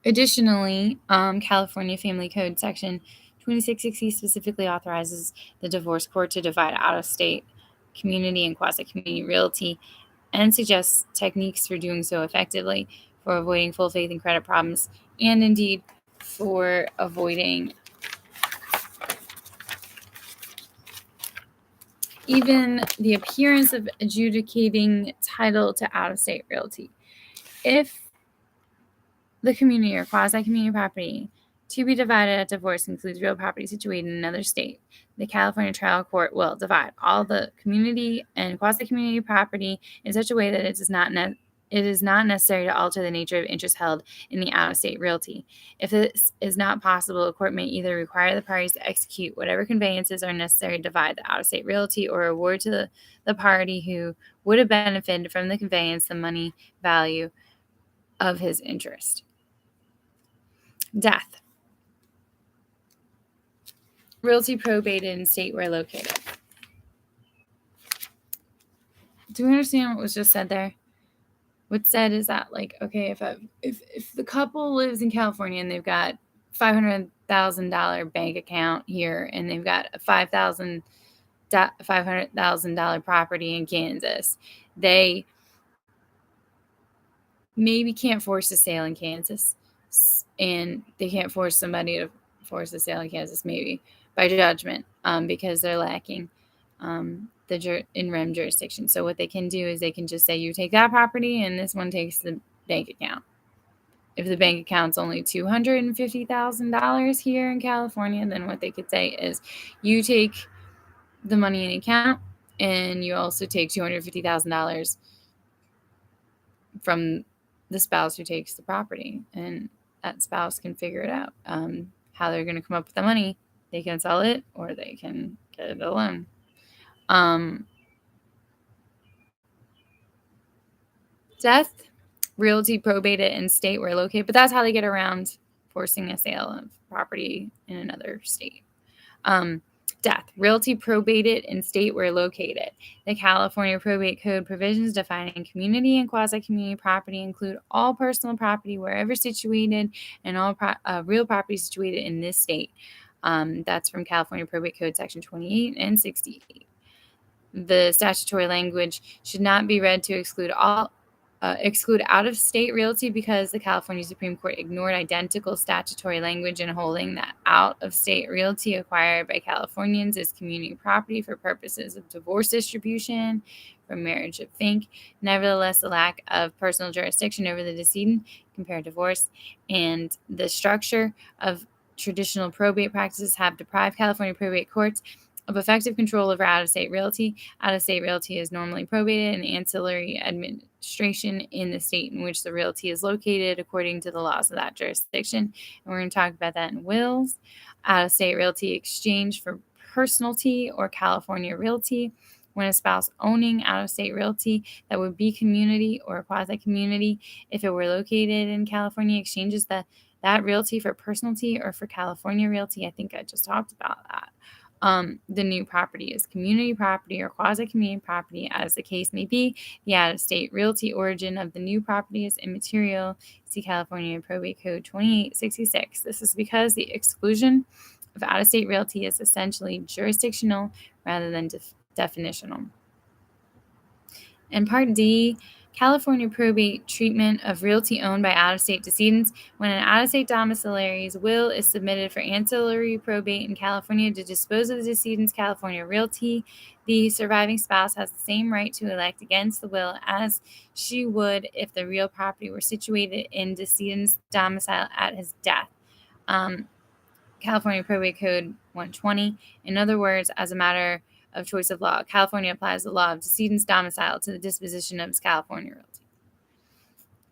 Additionally, California Family Code Section 2660 specifically authorizes the divorce court to divide out-of-state community and quasi-community realty and suggests techniques for doing so effectively, for avoiding full faith and credit problems, and indeed for avoiding even the appearance of adjudicating title to out-of-state realty. If the community or quasi-community property to be divided at divorce includes real property situated in another state, the California trial court will divide all the community and quasi-community property in such a way that it is not necessary to alter the nature of interest held in the out-of-state realty. If this is not possible, a court may either require the parties to execute whatever conveyances are necessary to divide the out-of-state realty, or award to the party who would have benefited from the conveyance the money value of his interest. Death. Realty probated in state where located. Do we understand what was just said there? What's said is that, like, okay, if the couple lives in California and they've got $500,000 bank account here, and they've got a $500,000 property in Kansas, they maybe can't force a sale in Kansas, and they can't force somebody to force a sale in Kansas, maybe by judgment, because they're lacking the in rem jurisdiction. So what they can do is they can just say, you take that property and this one takes the bank account. If the bank account's only $250,000 here in California, then what they could say is, you take the money in the account and you also take $250,000 from the spouse who takes the property, and that spouse can figure it out, how they're going to come up with the money. They can sell it or they can get it a loan. Death, realty probated in state where located, but that's how they get around forcing a sale of property in another state. Death, realty probated in state where located. The California Probate Code provisions defining community and quasi-community property include all personal property wherever situated, and all real property situated in this state. That's from California Probate Code Section 28 and 68. The statutory language should not be read to exclude out-of-state realty, because the California Supreme Court ignored identical statutory language in holding that out-of-state realty acquired by Californians is community property for purposes of divorce distribution from marriage of Fink. Nevertheless, the lack of personal jurisdiction over the decedent compared to divorce and the structure of traditional probate practices have deprived California probate courts of effective control over out-of-state realty. Out-of-state realty is normally probated and ancillary administration in the state in which the realty is located according to the laws of that jurisdiction. And we're going to talk about that in wills. Out-of-state realty exchange for personalty or California realty. When a spouse owning out-of-state realty that would be community or quasi-community, if it were located in California, exchanges that realty for personalty or for California realty. I think I just talked about that. The new property is community property or quasi-community property, as the case may be. The out-of-state realty origin of the new property is immaterial. See California Probate Code 2866. This is because the exclusion of out-of-state realty is essentially jurisdictional rather than definitional. And Part D, California probate treatment of realty owned by out-of-state decedents. When an out-of-state domiciliary's will is submitted for ancillary probate in California to dispose of the decedent's California realty, the surviving spouse has the same right to elect against the will as she would if the real property were situated in decedent's domicile at his death. California Probate Code 120. In other words, as a matter of choice of law, California applies the law of decedent's domicile to the disposition of his California realty.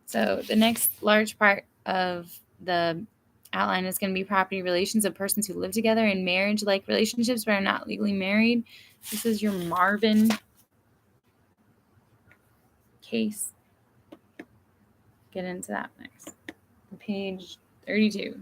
So the next large part of the outline is going to be property relations of persons who live together in marriage-like relationships but are not legally married. This is your Marvin case. get into that next. Page 32.